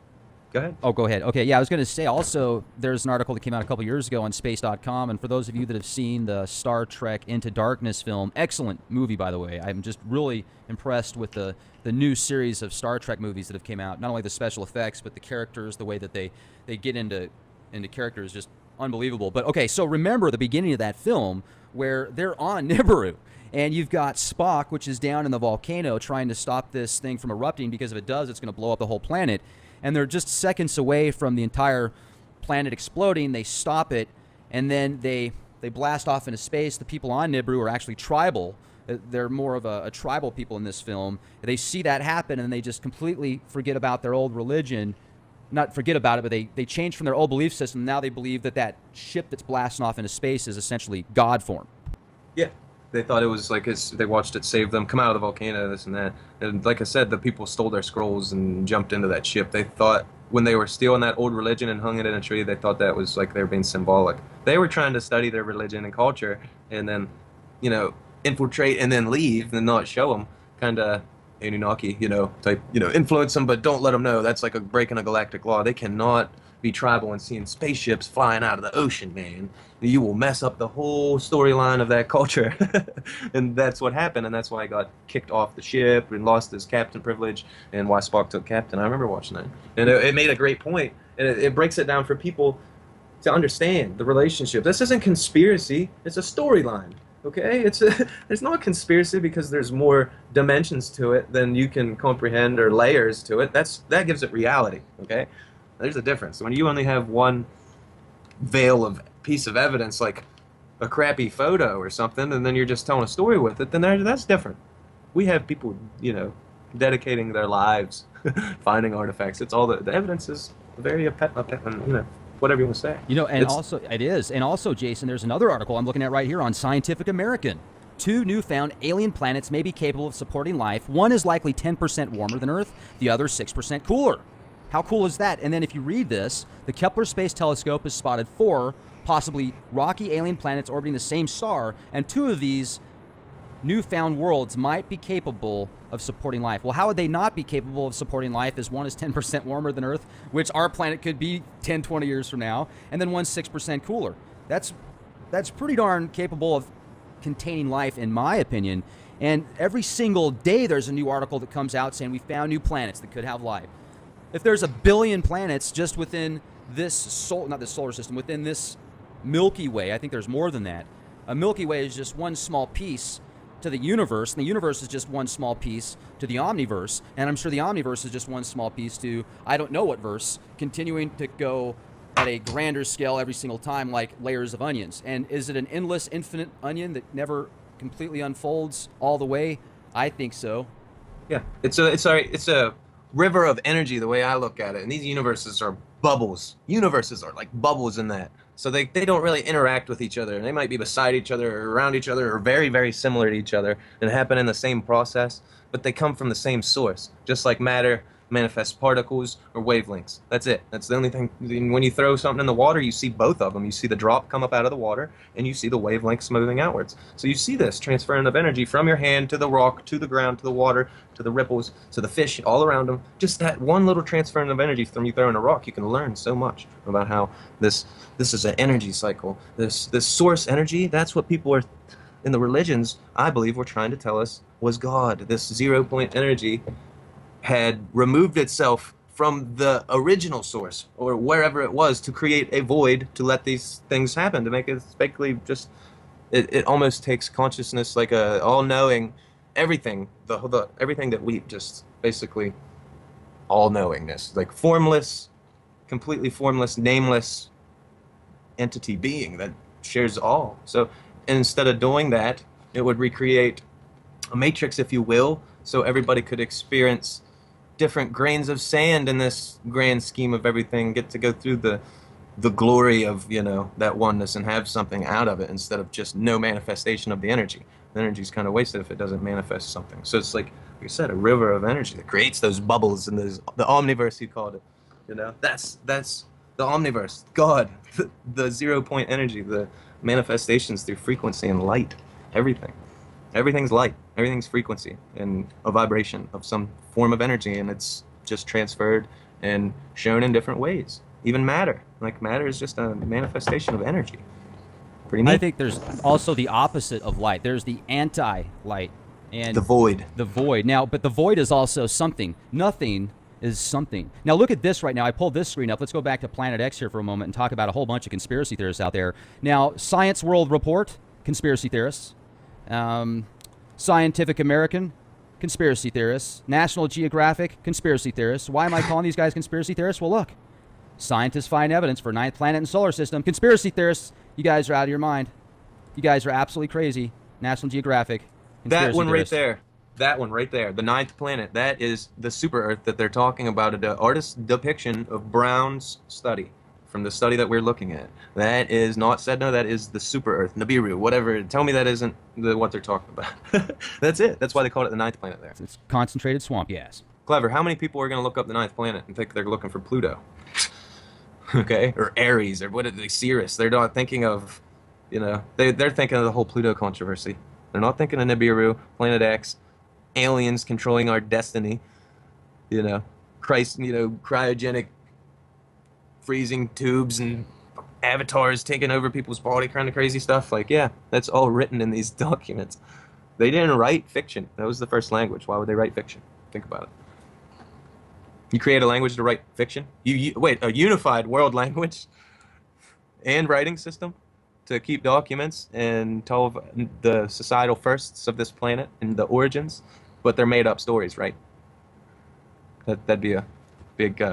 Go ahead. Oh, go ahead. Okay, yeah, I was going to say also there's an article that came out a couple years ago on space.com, and for those of you that have seen the Star Trek Into Darkness film, excellent movie, by the way. I'm just really impressed with the new series of Star Trek movies that have came out. Not only the special effects, but the characters, the way that they get into characters, just unbelievable. But okay, so remember the beginning of that film where they're on Nibiru. And you've got Spock, which is down in the volcano, trying to stop this thing from erupting, because if it does, it's going to blow up the whole planet. And they're just seconds away from the entire planet exploding. They stop it, and then they blast off into space. The people on Nibiru are actually tribal. They're more of a tribal people in this film. They see that happen, and they just completely forget about their old religion. Not forget about it, but they change from their old belief system. Now they believe that ship that's blasting off into space is essentially God form. Yeah. They thought it was like they watched it save them, come out of the volcano, this and that. And like I said, the people stole their scrolls and jumped into that ship. They thought when they were stealing that old religion and hung it in a tree, they thought that was like they were being symbolic. They were trying to study their religion and culture and then, infiltrate and then leave and not show them. Kind of Anunnaki, type, influence them, but don't let them know. That's like a breaking a galactic law. They cannot be tribal and seeing spaceships flying out of the ocean, man. You will mess up the whole storyline of that culture. And that's what happened, and that's why he got kicked off the ship and lost his captain privilege, and why Spock took captain. I remember watching that. And it made a great point, and it breaks it down for people to understand the relationship. This isn't conspiracy, it's a storyline. Okay, it's not a conspiracy because there's more dimensions to it than you can comprehend, or layers to it. That gives it reality. Okay, there's a difference. When you only have one veil of piece of evidence, like a crappy photo or something, and then you're just telling a story with it, then that's different. We have people, dedicating their lives finding artifacts. It's all the evidence is very whatever you want to say. And also, Jason, there's another article I'm looking at right here on Scientific American. 2 newfound alien planets may be capable of supporting life. One is likely 10% warmer than Earth, the other 6% cooler. How cool is that? And then if you read this, the Kepler Space Telescope has spotted 4 possibly rocky alien planets orbiting the same star, and 2 of these newfound worlds might be capable of supporting life. Well, how would they not be capable of supporting life, as one is 10% warmer than Earth, which our planet could be 10, 20 years from now, and then one's 6% cooler? That's pretty darn capable of containing life, in my opinion. And every single day there's a new article that comes out saying we found new planets that could have life. If there's 1 billion planets just within not this solar system, within this Milky Way, I think there's more than that. A Milky Way is just one small piece to the universe, and the universe is just one small piece to the omniverse, and I'm sure the omniverse is just one small piece to I don't know what verse, continuing to go at a grander scale every single time, like layers of onions. And is it an endless, infinite onion that never completely unfolds all the way? I think so. Yeah, it's a river of energy, the way I look at it, and these universes are bubbles. Universes are like bubbles in that. So they don't really interact with each other. They might be beside each other or around each other or very, very similar to each other and happen in the same process, but they come from the same source, just like matter manifests particles or wavelengths. That's it. That's the only thing. When you throw something in the water, you see both of them. You see the drop come up out of the water, and you see the wavelengths moving outwards. So you see this transferring of energy from your hand to the rock, to the ground, to the water, to the ripples, to the fish all around them. Just that one little transferring of energy from you throwing a rock, you can learn so much about how this is an energy cycle. This source energy, that's what people are in the religions, I believe, were trying to tell us was God. This 0-point energy had removed itself from the original source or wherever it was to create a void to let these things happen, to make it basically just it almost takes consciousness, like a all-knowing everything, the everything that we just basically all-knowingness, like formless, completely formless, nameless entity being that shares all. So instead of doing that, it would recreate a matrix, if you will, so everybody could experience different grains of sand in this grand scheme of everything, get to go through the the glory of, that oneness and have something out of it instead of just no manifestation of the energy. The energy's kind of wasted if it doesn't manifest something. So it's like you said, a river of energy that creates those bubbles and the omniverse, you called it. That's the omniverse, God, the 0 point energy, the manifestations through frequency and light, everything. Everything's light, everything's frequency and a vibration of some form of energy, and it's just transferred and shown in different ways. Even matter, like matter is just a manifestation of energy. Pretty neat. I think there's also the opposite of light. There's the anti-light and The void. The void. Now, but the void is also something. Nothing is something. Now, look at this right now. I pulled this screen up. Let's go back to Planet X here for a moment and talk about a whole bunch of conspiracy theorists out there. Now, Science World Report, conspiracy theorists. Scientific American, conspiracy theorists. National Geographic, conspiracy theorists. Why am I calling these guys conspiracy theorists? Well, look. Scientists find evidence for ninth planet in solar system. Conspiracy theorists, you guys are out of your mind. You guys are absolutely crazy. National Geographic. That one theorists. right there. That one right there. The ninth planet. That is the super Earth that they're talking about. The artist's depiction of Brown's study. From the study that we're looking at. That is not said, no, that is the super Earth. Nibiru, whatever. Tell me that isn't what they're talking about. That's it. That's why they call it the ninth planet there. It's concentrated swamp gas. Clever. How many people are going to look up the ninth planet and think they're looking for Pluto? Okay? Or Aries, or what are they, Sirius. They're not thinking of, they're thinking of the whole Pluto controversy. They're not thinking of Nibiru, Planet X, aliens controlling our destiny, Christ, cryogenic freezing tubes and avatars taking over people's body, kind of crazy stuff. Like, yeah, that's all written in these documents. They didn't write fiction. That was the first language. Why would they write fiction? Think about it. You create a language to write fiction? Wait, a unified world language and writing system to keep documents and tell the societal firsts of this planet and the origins, but they're made up stories, right? That'd be a big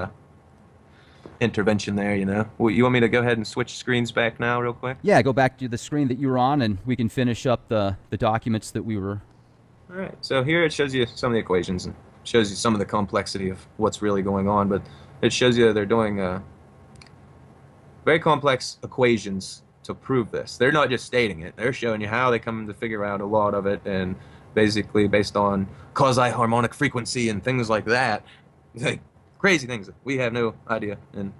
intervention there, Well, you want me to go ahead and switch screens back now real quick? Yeah, go back to the screen that you were on, and we can finish up the documents that we were... All right, so here it shows you some of the equations and shows you some of the complexity of what's really going on, but it shows you that they're doing very complex equations to prove this. They're not just stating it. They're showing you how they come to figure out a lot of it, and basically based on quasi-harmonic frequency and things like that. Like, crazy things that we have no idea. And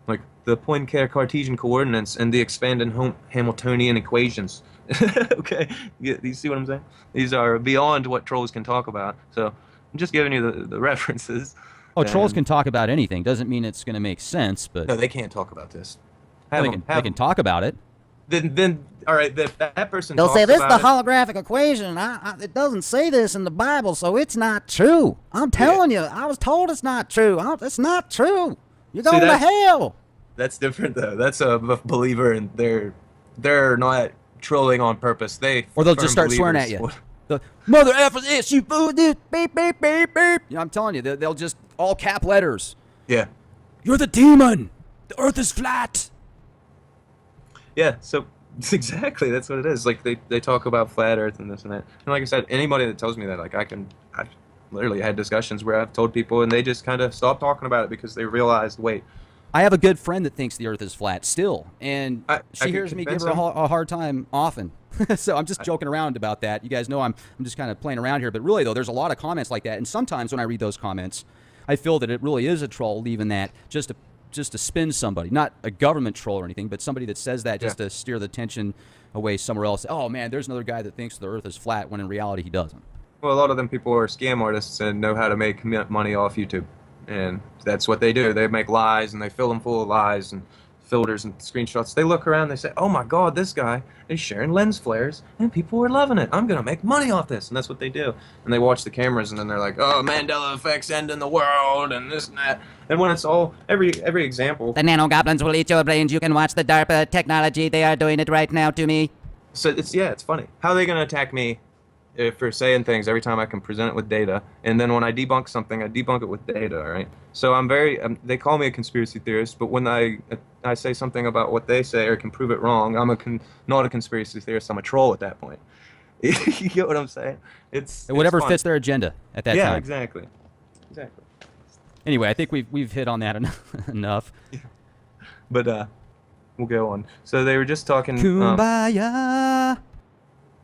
like the Poincare Cartesian coordinates and the expanded Hamiltonian equations. Okay, you see what I'm saying? These are beyond what trolls can talk about. So I'm just giving you the references. Oh, trolls can talk about anything. Doesn't mean it's going to make sense, but... No, they can't talk about this. They can talk about it. Then all right, that person They'll talks say, this is about the holographic equation. It doesn't say this in the Bible, so it's not true. I'm telling you, I was told it's not true. It's not true. You're going to hell. That's different, though. That's a believer, and they're not trolling on purpose. Or they'll just start swearing at you. The mother effer is you fool this beep beep beep beep. I'm telling you, they'll just all cap letters. Yeah. You're the demon. The Earth is flat. Yeah, so exactly, that's what it is. Like they talk about flat Earth and this and that. And like I said, anybody that tells me that, like I've literally had discussions where I've told people and they just kind of stopped talking about it because they realized, wait. I have a good friend that thinks the Earth is flat still, and she hears me give her a hard time often. So I'm just joking around about that. You guys know I'm just kind of playing around here, but really though, there's a lot of comments like that, and sometimes when I read those comments, I feel that it really is a troll leaving that just to spin somebody, not a government troll or anything, but somebody that says that just to steer the attention away somewhere else. Oh man, there's another guy that thinks the Earth is flat when in reality he doesn't. Well, a lot of them people are scam artists and know how to make money off YouTube, and that's what they do. They make lies and they fill them full of lies and filters and screenshots. They look around, they say, oh my god, this guy is sharing lens flares and people are loving it. I'm gonna make money off this. And that's what they do. And they watch the cameras and then they're like, oh, Mandela effect's ending the world and this and that. And when it's all every example, The nano-goblins will eat your brains. You can watch the DARPA technology. They are doing it right now to me. so it's funny. How are they gonna attack me for saying things every time I can present it with data, and then when I debunk something, I debunk it with data, all right? So I'm they call me a conspiracy theorist, but when I say something about what they say or can prove it wrong, I'm not a conspiracy theorist, I'm a troll at that point. You get what I'm saying? It's whatever fun. fits their agenda at that time. Yeah, exactly. Anyway, I think we've hit on that enough. But we'll go on. So they were just talking. Kumbaya.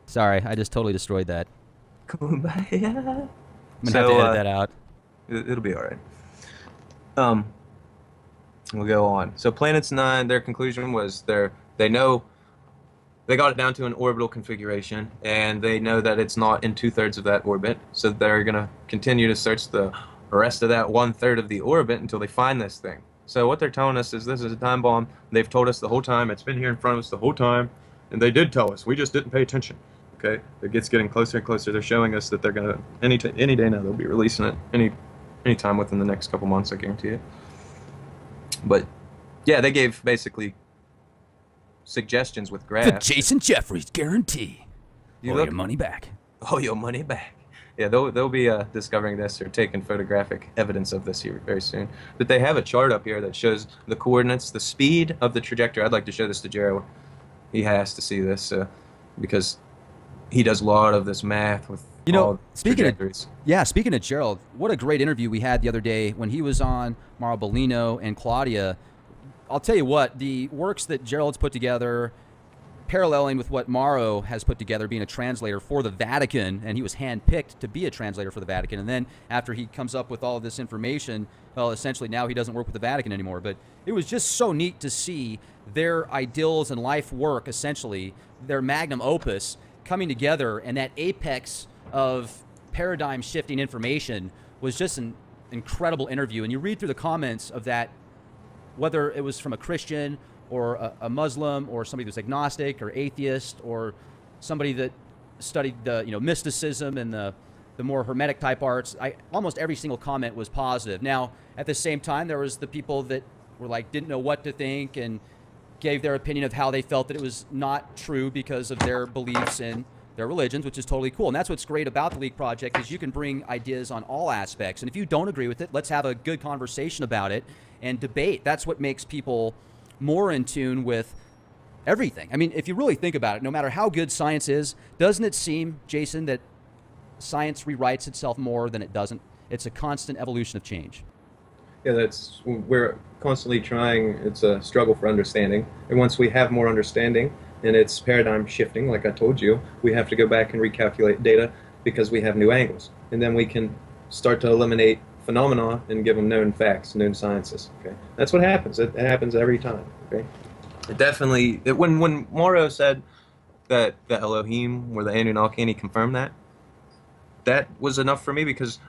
Sorry, I just totally destroyed that. Kumbaya. I'm gonna have to edit that out. It'll be all right. We'll go on. So Planets 9, their conclusion was they know they got it down to an orbital configuration, and they know that it's not in 2/3 of that orbit. So they're gonna continue to search the rest of that 1/3 of the orbit until they find this thing. So what they're telling us is this is a time bomb. They've told us the whole time. It's been here in front of us the whole time, and they did tell us. We just didn't pay attention. Okay, it gets getting closer and closer. They're showing us that they're gonna any day now they'll be releasing it any time within the next couple months. I guarantee it. But yeah, they gave basically suggestions with The graphs. Jason Jeffries guarantee. You Or look- your money back. Oh, your money back. Yeah, they'll be discovering this or taking photographic evidence of this here very soon. But they have a chart up here that shows the coordinates, the speed of the trajectory. I'd like to show this to Jared. He has to see this because he does a lot of this math with all trajectories. Speaking of Gerald, what a great interview we had the other day when he was on Mauro Bellino and Claudia. I'll tell you what, the works that Gerald's put together, paralleling with what Mauro has put together, being a translator for the Vatican, and he was handpicked to be a translator for the Vatican. And then after he comes up with all of this information, well, essentially now he doesn't work with the Vatican anymore. But it was just so neat to see their ideals and life work, essentially, their magnum opus, coming together, and that apex of paradigm-shifting information was just an incredible interview. And you read through the comments of that, whether it was from a Christian or a Muslim or somebody who's agnostic or atheist or somebody that studied the mysticism and the more hermetic type arts, almost every single comment was positive. Now, at the same time, there was the people that were like didn't know what to think and gave their opinion of how they felt that it was not true because of their beliefs in their religions, which is totally cool. And that's what's great about the Leak Project is you can bring ideas on all aspects. And if you don't agree with it, let's have a good conversation about it and debate. That's what makes people more in tune with everything. I mean, if you really think about it, no matter how good science is, doesn't it seem, Jason, that science rewrites itself more than it doesn't? It's a constant evolution of change. Yeah, we're constantly trying. It's a struggle for understanding. And once we have more understanding, and it's paradigm shifting, like I told you, we have to go back and recalculate data because we have new angles. And then we can start to eliminate phenomena and give them known facts, known sciences. Okay, that's what happens. It happens every time. Okay, it definitely. When Mauro said that the Elohim were the Anunnaki, and he confirmed that, that was enough for me because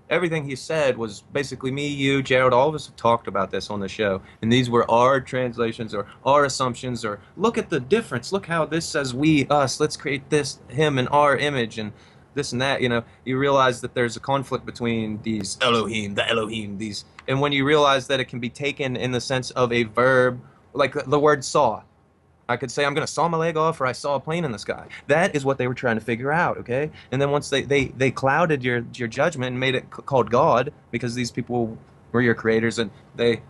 everything he said was basically me, you, Gerald, all of us have talked about this on the show. And these were our translations or our assumptions or look at the difference. Look how this says we, us, let's create this, him in our image and this and that. You realize that there's a conflict between these Elohim, the Elohim, these. And when you realize that it can be taken in the sense of a verb, like the word saw. I could say I'm going to saw my leg off or I saw a plane in the sky. That is what they were trying to figure out, okay? And then once they clouded your judgment and made it called God because these people were your creators and you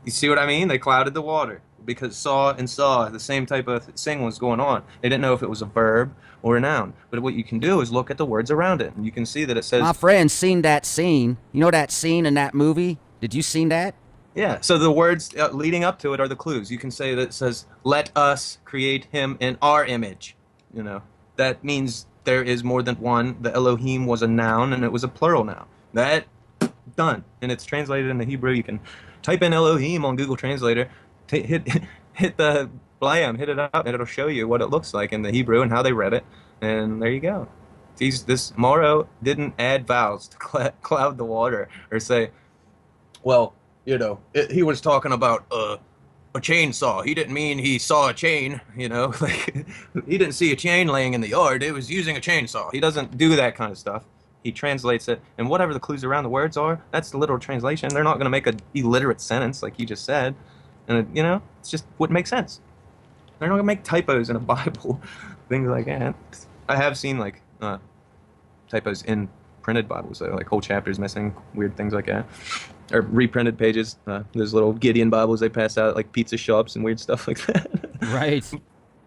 see what I mean? They clouded the water because saw, the same type of thing was going on. They didn't know if it was a verb or a noun. But what you can do is look at the words around it and you can see that it says... My friend seen that scene. You know that scene in that movie? Did you seen that? Yeah, so the words leading up to it are the clues. You can say that it says, let us create him in our image. That means there is more than one. The Elohim was a noun, and it was a plural noun. That, done. And it's translated into Hebrew. You can type in Elohim on Google Translator, hit the blam, hit it up, and it'll show you what it looks like in the Hebrew and how they read it. And there you go. This Mauro didn't add vowels to cloud the water or say, well... he was talking about a chainsaw. He didn't mean he saw a chain, like he didn't see a chain laying in the yard. It was using a chainsaw. He doesn't do that kind of stuff. He translates it, and whatever the clues around the words are, that's the literal translation. They're not going to make an illiterate sentence like you just said, and it's just what makes sense. They're not going to make typos in a Bible, things like that. I have seen like typos in printed Bibles, though, like whole chapters missing, weird things like that. Or reprinted pages. There's little Gideon Bibles they pass out at like pizza shops and weird stuff like that. Right.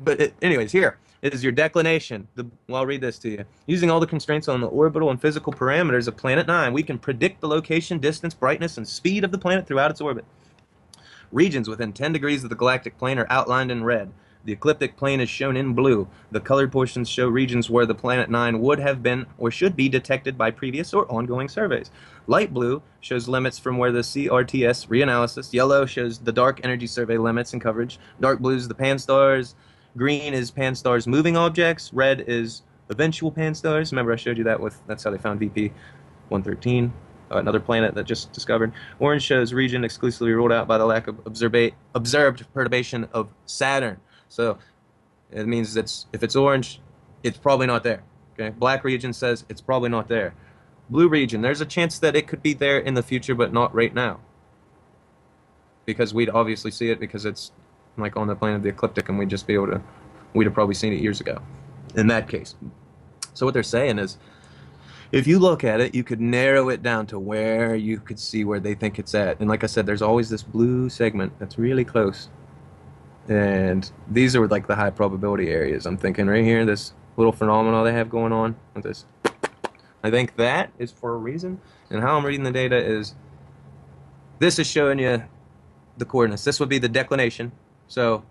But anyways, here is your declination. I'll read this to you. Using all the constraints on the orbital and physical parameters of Planet 9, we can predict the location, distance, brightness, and speed of the planet throughout its orbit. Regions within 10 degrees of the galactic plane are outlined in red. The ecliptic plane is shown in blue. The colored portions show regions where the Planet 9 would have been or should be detected by previous or ongoing surveys. Light blue shows limits from where the CRTS reanalysis. Yellow shows the dark energy survey limits and coverage. Dark blue is the pan-stars. Green is pan-stars moving objects. Red is eventual pan-stars. Remember I showed you that that's how they found VP 113. Another planet that just discovered. Orange shows region exclusively ruled out by the lack of observed perturbation of Saturn. So it means that if it's orange, it's probably not there. Okay. Black region says it's probably not there. Blue region, there's a chance that it could be there in the future, but not right now. Because we'd obviously see it because it's like on the plane of the ecliptic, and we'd have probably seen it years ago. In that case. So what they're saying is, if you look at it, you could narrow it down to where you could see where they think it's at. And like I said, there's always this blue segment that's really close. And these are like the high probability areas. I'm thinking right here, this little phenomena they have going on with this. I think that is for a reason. And how I'm reading the data is, this is showing you the coordinates. This would be the declination. So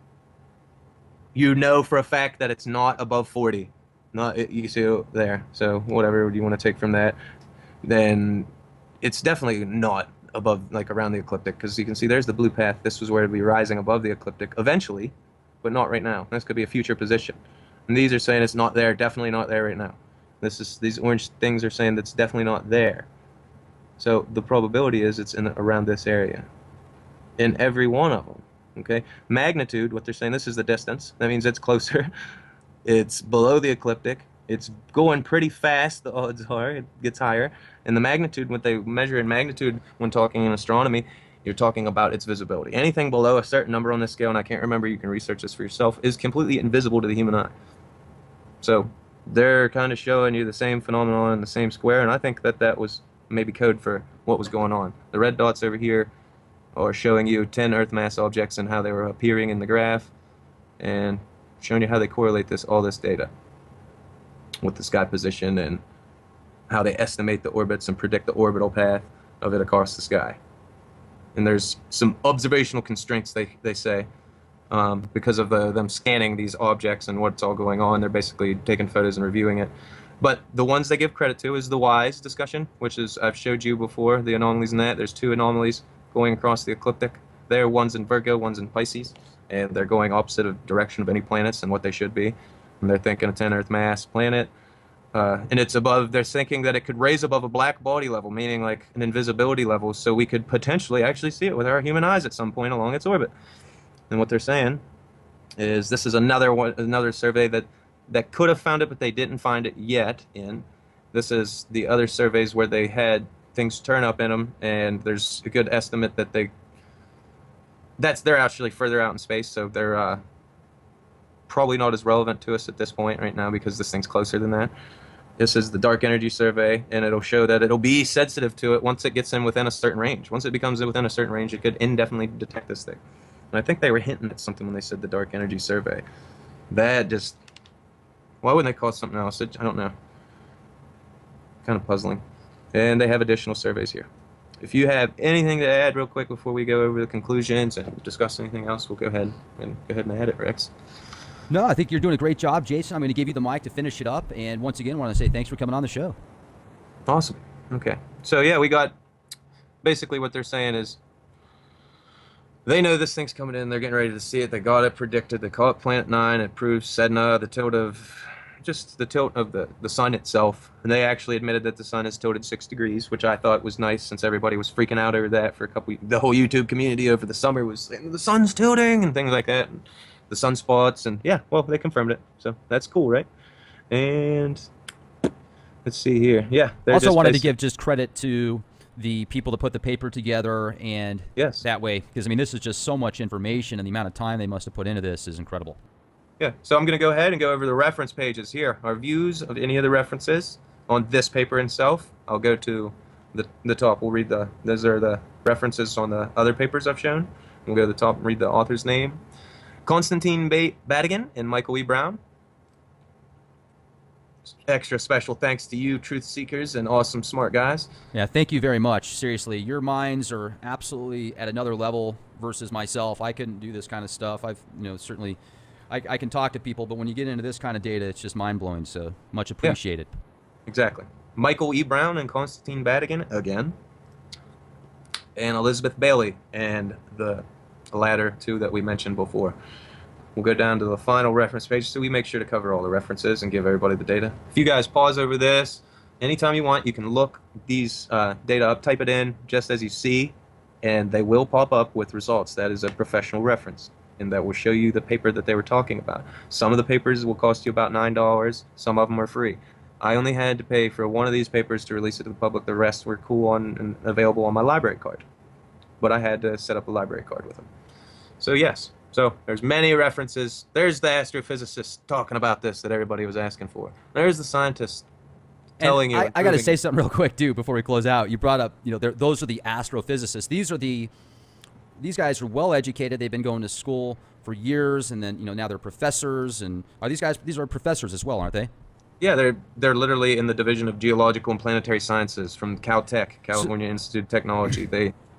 you know for a fact that it's not above 40. You see it there. So whatever you want to take from that, then it's definitely not above, like around the ecliptic, because you can see there's the blue path. This was where it'd be rising above the ecliptic eventually, but not right now. This could be a future position. And these are saying it's not there, definitely not there right now. These orange things are saying that's definitely not there. So the probability is it's in around this area, in every one of them. Okay, magnitude. What they're saying, this is the distance. That means it's closer. It's below the ecliptic. It's going pretty fast, the odds are. It gets higher. And the magnitude, what they measure in magnitude when talking in astronomy, you're talking about its visibility. Anything below a certain number on this scale, and I can't remember, you can research this for yourself, is completely invisible to the human eye. So they're kind of showing you the same phenomenon in the same square, and I think that was maybe code for what was going on. The red dots over here are showing you 10 Earth mass objects and how they were appearing in the graph, and showing you how they correlate all this data with the sky position and how they estimate the orbits and predict the orbital path of it across the sky. And there's some observational constraints, they say, because of them scanning these objects and what's all going on. They're basically taking photos and reviewing it. But the ones they give credit to is the WISE discussion, which is, I've showed you before, the anomalies in that. There's 2 anomalies going across the ecliptic. There, one's in Virgo, one's in Pisces. And they're going opposite of direction of any planets and what they should be. And they're thinking a 10 Earth mass planet. And it's above, they're thinking that it could raise above a black body level, meaning like an invisibility level, so we could potentially actually see it with our human eyes at some point along its orbit. And what they're saying is this is another survey that could have found it, but they didn't find it yet in. This is the other surveys where they had things turn up in them, and there's a good estimate that they're actually further out in space, so they're probably not as relevant to us at this point right now because this thing's closer than that. This is the dark energy survey, and it'll show that it'll be sensitive to it once it gets in within a certain range. Once it becomes within a certain range, it could indefinitely detect this thing. And I think they were hinting at something when they said the dark energy survey. That just... Why wouldn't they call it something else? I don't know. Kind of puzzling. And they have additional surveys here. If you have anything to add real quick before we go over the conclusions and discuss anything else, we'll go ahead and add it, Rex. No, I think you're doing a great job, Jason. I'm going to give you the mic to finish it up. And once again, I want to say thanks for coming on the show. Awesome. Okay. So, yeah, we got basically what they're saying is they know this thing's coming in. They're getting ready to see it. They got it predicted. They call it Planet 9. It proves Sedna, the tilt of the sun itself. And they actually admitted that the sun is tilted 6 degrees, which I thought was nice since everybody was freaking out over that for the whole YouTube community over the summer was saying the sun's tilting and things like that. And the sunspots, and yeah, well, they confirmed it, so that's cool, right? And let's see here. Yeah. Also wanted to give just credit to the people that put the paper together, and yes, that way, because I mean, this is just so much information, and the amount of time they must have put into this is incredible. Yeah. So I'm going to go ahead and go over the reference pages here. Our views of any of the references on this paper itself. I'll go to the top. We'll read those are the references on the other papers I've shown. We'll go to the top and read the author's name. Konstantin Badigan and Michael E. Brown. extra special thanks to you, truth seekers and awesome smart guys. Yeah, thank you very much. Seriously, your minds are absolutely at another level versus myself. I couldn't do this kind of stuff. I've, certainly, I can talk to people, but when you get into this kind of data, it's just mind blowing. So much appreciated. Yeah, exactly. Michael E. Brown and Constantine Badigan again, and Elizabeth Bailey, and the latter two that we mentioned before. We'll go down to the final reference page, so we make sure to cover all the references and give everybody the data. If you guys pause over this, anytime you want, you can look these data up, type it in just as you see, and they will pop up with results. That is a professional reference, and that will show you the paper that they were talking about. Some of the papers will cost you about $9. Some of them are free. I only had to pay for one of these papers to release it to the public. The rest were cool on and available on my library card. But I had to set up a library card with them. So yes. So there's many references. There's the astrophysicist talking about this that everybody was asking for. There's the scientist telling you. I got to say something real quick too before we close out. You brought up, those are the astrophysicists. These guys are well educated. They've been going to school for years, and then now they're professors. And these are professors as well, aren't they? Yeah, they're literally in the Division of Geological and Planetary Sciences from Caltech, California Institute of Technology.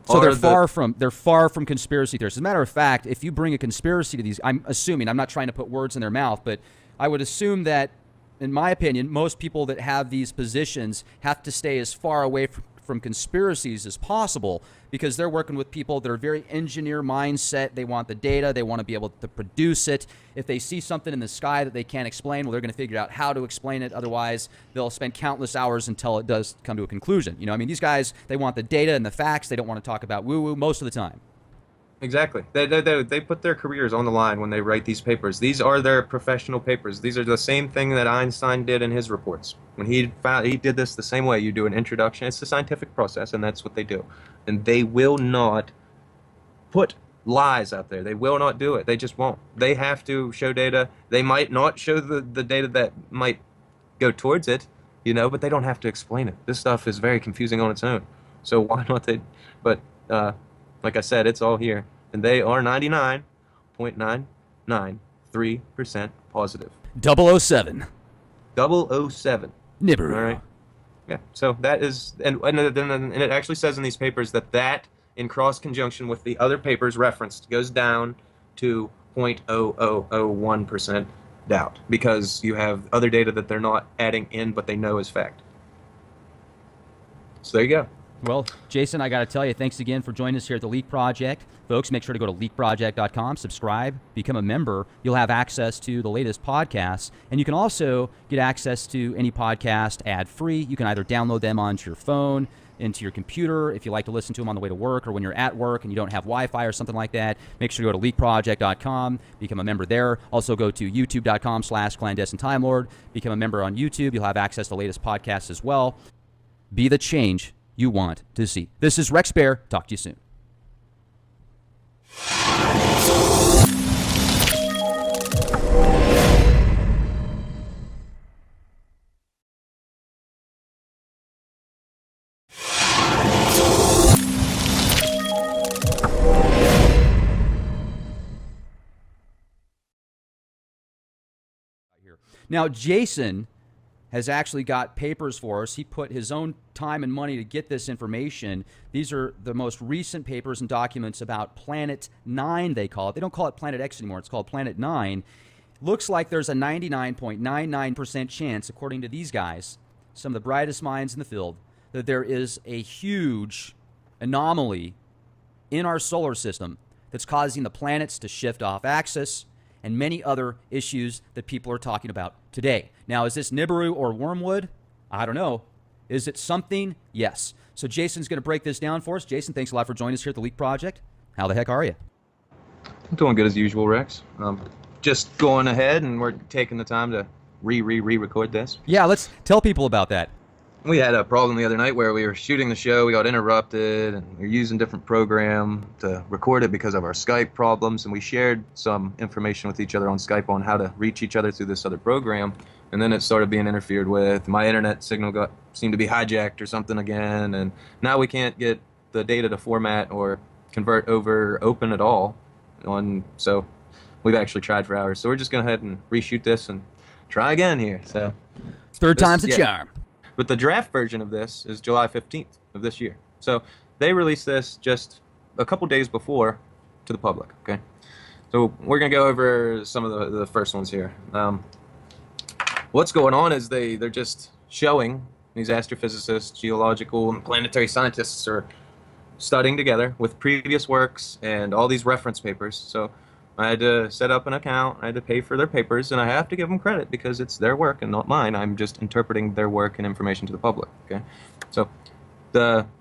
So they're far from conspiracy theorists. As a matter of fact, if you bring a conspiracy to these, I'm assuming, I'm not trying to put words in their mouth, but I would assume that, in my opinion, most people that have these positions have to stay as far away from conspiracies as possible, because they're working with people that are very engineer mindset. They want the data. They want to be able to produce it. If they see something in the sky that they can't explain, well, they're going to figure out how to explain it. Otherwise, they'll spend countless hours until it does come to a conclusion. These guys, they want the data and the facts. They don't want to talk about woo-woo most of the time. Exactly. They put their careers on the line when they write these papers. These are their professional papers. These are the same thing that Einstein did in his reports. When he did this the same way. You do an introduction. It's a scientific process, and that's what they do. And they will not put lies out there. They will not do it. They just won't. They have to show data. They might not show the data that might go towards it, but they don't have to explain it. This stuff is very confusing on its own. So why not they? But like I said, it's all here. And they are 99.993% positive. 007. 007. Nibiru. All right. Yeah. So that is, and it actually says in these papers that in cross conjunction with the other papers referenced goes down to 0.0001% doubt, because you have other data that they're not adding in, but they know is fact. So there you go. Well, Jason, I got to tell you, thanks again for joining us here at the Leak Project. Folks, make sure to go to leakproject.com, subscribe, become a member. You'll have access to the latest podcasts, and you can also get access to any podcast ad-free. You can either download them onto your phone, into your computer, if you like to listen to them on the way to work, or when you're at work and you don't have Wi-Fi or something like that. Make sure to go to leakproject.com, become a member there. Also go to youtube.com/clandestine Time Lord, become a member on YouTube. You'll have access to the latest podcasts as well. Be the change you want to see. This is Rex Bear. Talk to you soon. Now, Jason has actually got papers for us. He put his own time and money to get this information. These are the most recent papers and documents about Planet 9, they call it. They don't call it Planet X anymore. It's called Planet 9. Looks like there's a 99.99% chance, according to these guys, some of the brightest minds in the field, that there is a huge anomaly in our solar system that's causing the planets to shift off axis, and many other issues that people are talking about today. Now, is this Nibiru or wormwood? I don't know. Is it something? Yes. So Jason's going to break this down for us. Jason, thanks a lot for joining us here at the Leak Project. How the heck are you? I'm doing good as usual, Rex. Just going ahead, and we're taking the time to re-record this. Yeah, let's tell people about that. We had a problem the other night where we were shooting the show, we got interrupted, and we were using a different program to record it because of our Skype problems, and we shared some information with each other on Skype on how to reach each other through this other program, and then it started being interfered with. My internet signal seemed to be hijacked or something again, and now we can't get the data to format or convert over open at all. So we've actually tried for hours. So we're just going to go ahead and reshoot this and try again here. So Third time's the charm. But the draft version of this is July 15th of this year. So they released this just a couple days before to the public, okay? So we're going to go over some of the first ones here. What's going on is they're just showing these astrophysicists, geological and planetary scientists are studying together with previous works and all these reference papers. So I had to set up an account, I had to pay for their papers, and I have to give them credit because it's their work and not mine. I'm just interpreting their work and information to the public, okay? So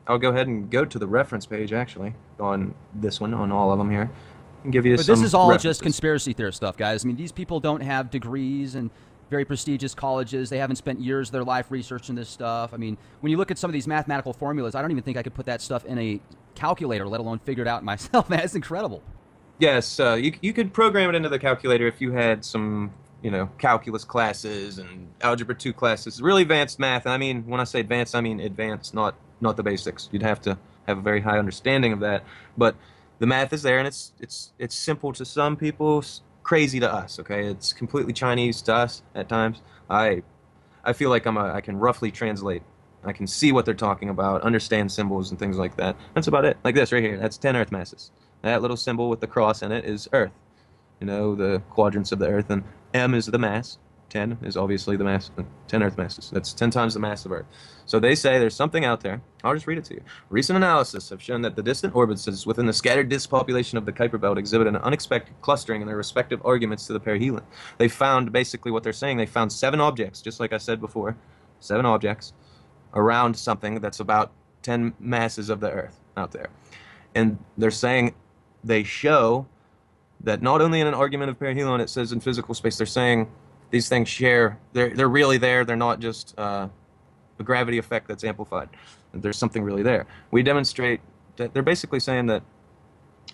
I'll go ahead and go to the reference page, actually, on this one, on all of them here, and give you But some this is all references. just conspiracy theorist stuff, guys. I mean, these people don't have degrees and very prestigious colleges. They haven't spent years of their life researching this stuff. I mean, when you look at some of these mathematical formulas, I don't even think I could put that stuff in a calculator, let alone figure it out myself. Man, it's incredible. Yes, you could program it into the calculator if you had some, calculus classes and algebra 2 classes, really advanced math. And I mean, when I say advanced, I mean advanced, not the basics. You'd have to have a very high understanding of that. But the math is there, and it's simple to some people, crazy to us. Okay, it's completely Chinese to us at times. I feel like I can roughly translate. I can see what they're talking about, understand symbols and things like that. That's about it. Like this right here. That's 10 Earth masses. That little symbol with the cross in it is Earth. The quadrants of the Earth, and M is the mass. 10 is obviously the mass. 10 Earth masses. That's 10 times the mass of Earth. So they say there's something out there. I'll just read it to you. Recent analysis have shown that the distant orbits within the scattered disk population of the Kuiper Belt exhibit an unexpected clustering in their respective arguments to the perihelion. They found, basically what they're saying, they found 7 objects, just like I said before, 7 objects around something that's about 10 masses of the Earth out there. And they're saying they show that not only in an argument of perihelion, it says in physical space, they're saying these things share, they're really there, they're not just a gravity effect that's amplified. There's something really there. We demonstrate that they're basically saying that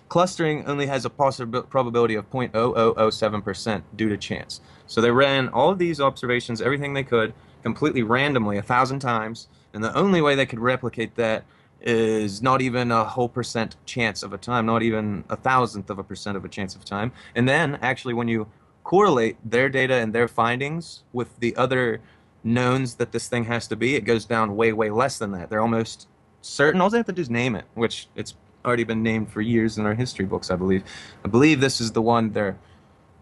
clustering only has a probability of 0.0007% due to chance. So they ran all of these observations, everything they could, completely randomly 1,000 times, and the only way they could replicate that is not even a whole percent chance of a time, not even 1,000th of a percent of a chance of time. And then, actually, when you correlate their data and their findings with the other knowns that this thing has to be, it goes down way, way less than that. They're almost certain. All they have to do is name it, which it's already been named for years in our history books, I believe. I believe this is the one they're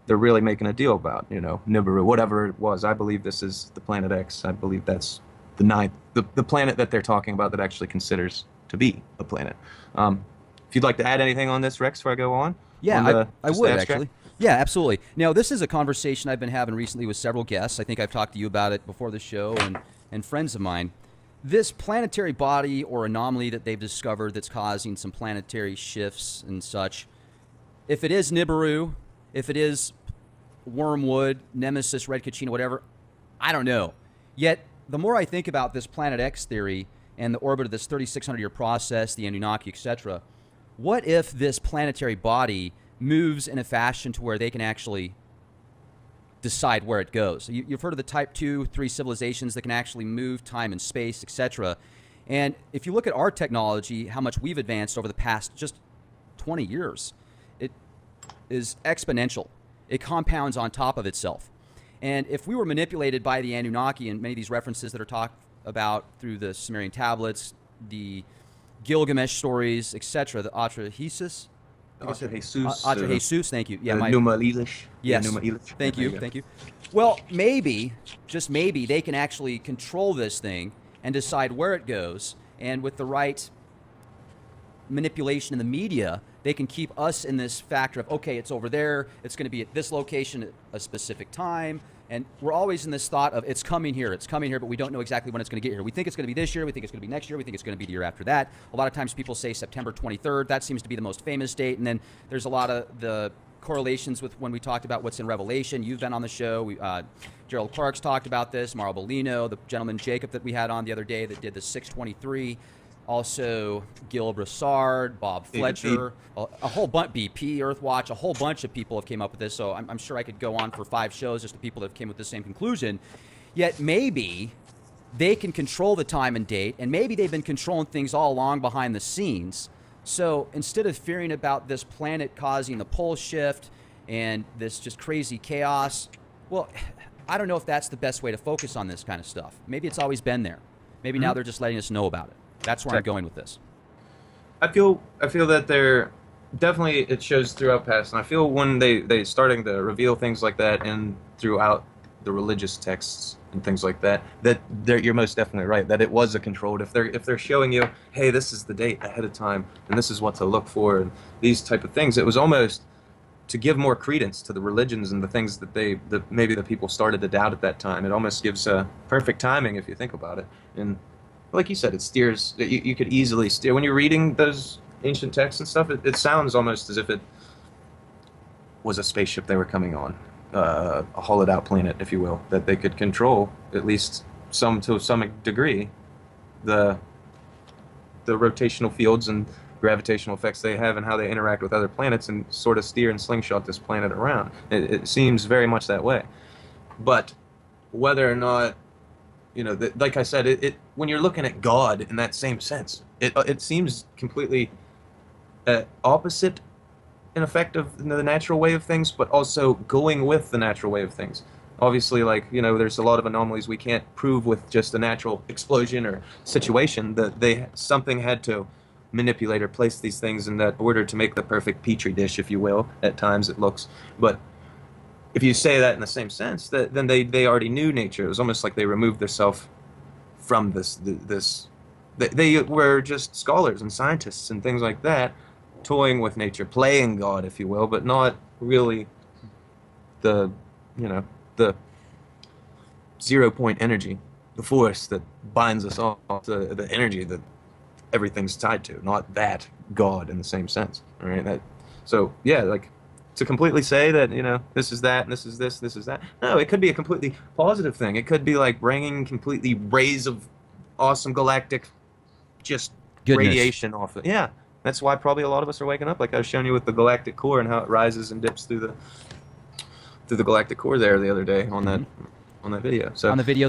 really making a deal about, Nibiru, whatever it was. I believe this is the Planet X. I believe that's the planet that they're talking about that actually considers to be a planet. If you'd like to add anything on this, Rex, before I go on? Yeah, I would, actually. Yeah, absolutely. Now, this is a conversation I've been having recently with several guests. I think I've talked to you about it before the show and friends of mine. This planetary body or anomaly that they've discovered that's causing some planetary shifts and such, if it is Nibiru, if it is Wormwood, Nemesis, Red Kachina, whatever, I don't know. Yet, the more I think about this Planet X theory and the orbit of this 3,600-year process, the Anunnaki, etc., what if this planetary body moves in a fashion to where they can actually decide where it goes? You've heard of the Type 2, 3 civilizations that can actually move time and space, etc. And if you look at our technology, how much we've advanced over the past just 20 years, it is exponential. It compounds on top of itself. And if we were manipulated by the Anunnaki and many of these references that are talked about through the Sumerian tablets, the Gilgamesh stories, etc., the Atrahasis, Atrahasis, thank you. Yeah, Numa Elish. Yes. Numa Elish. Thank you. Well, maybe, just maybe, they can actually control this thing and decide where it goes. And with the right manipulation in the media, they can keep us in this factor of, okay, it's over there, it's going to be at this location at a specific time, and we're always in this thought of it's coming here, but we don't know exactly when it's going to get here. We think it's going to be this year, we think it's going to be next year, we think it's going to be the year after that. A lot of times people say September 23rd, that seems to be the most famous date, and then there's a lot of the correlations with when we talked about what's in Revelation. You've been on the show. Gerald Clark's talked about this, Mauro Bellino, the gentleman Jacob that we had on the other day that did the 623. Also, Gil Broussard, Bob Fletcher, a whole bunch, BP, Earthwatch, a whole bunch of people have came up with this. So I'm sure I could go on for 5 shows just the people that came with the same conclusion. Yet maybe they can control the time and date, and maybe they've been controlling things all along behind the scenes. So instead of fearing about this planet causing the pole shift and this just crazy chaos, well, I don't know if that's the best way to focus on this kind of stuff. Maybe it's always been there. Maybe now they're just letting us know about it. That's where I'm going with this. I feel that they're definitely, it shows throughout past, and I feel when they starting to reveal things like that and throughout the religious texts and things like that, you're most definitely right that it was a controlled. If they're showing you, hey, this is the date ahead of time and this is what to look for and these type of things, it was almost to give more credence to the religions and the things that maybe the people started to doubt at that time. It almost gives perfect timing if you think about it. And like you said, it steers. You could easily steer when you're reading those ancient texts and stuff. It sounds almost as if it was a spaceship they were coming on, a hollowed out planet, if you will, that they could control at least to some degree the rotational fields and gravitational effects they have and how they interact with other planets and sort of steer and slingshot this planet around. It seems very much that way. But whether or not, like I said, when you're looking at God in that same sense, it seems completely opposite in effect of the natural way of things, but also going with the natural way of things. Obviously, there's a lot of anomalies we can't prove with just a natural explosion or situation. That something had to manipulate or place these things in that order to make the perfect petri dish, if you will. At times it looks, but if you say that in the same sense, then they already knew nature. It was almost like they removed themselves from this. They were just scholars and scientists and things like that, toying with nature, playing God, if you will, but not really the 0-point energy, the force that binds us all, the energy that everything's tied to, not that God in the same sense. All right. To completely say that, this is that, and this is this is that. No, it could be a completely positive thing. It could be like bringing completely rays of awesome galactic just Goodness. radiation off it. Yeah. That's why probably a lot of us are waking up, like I was showing you with the galactic core and how it rises and dips through the galactic core there the other day on that video. So On the video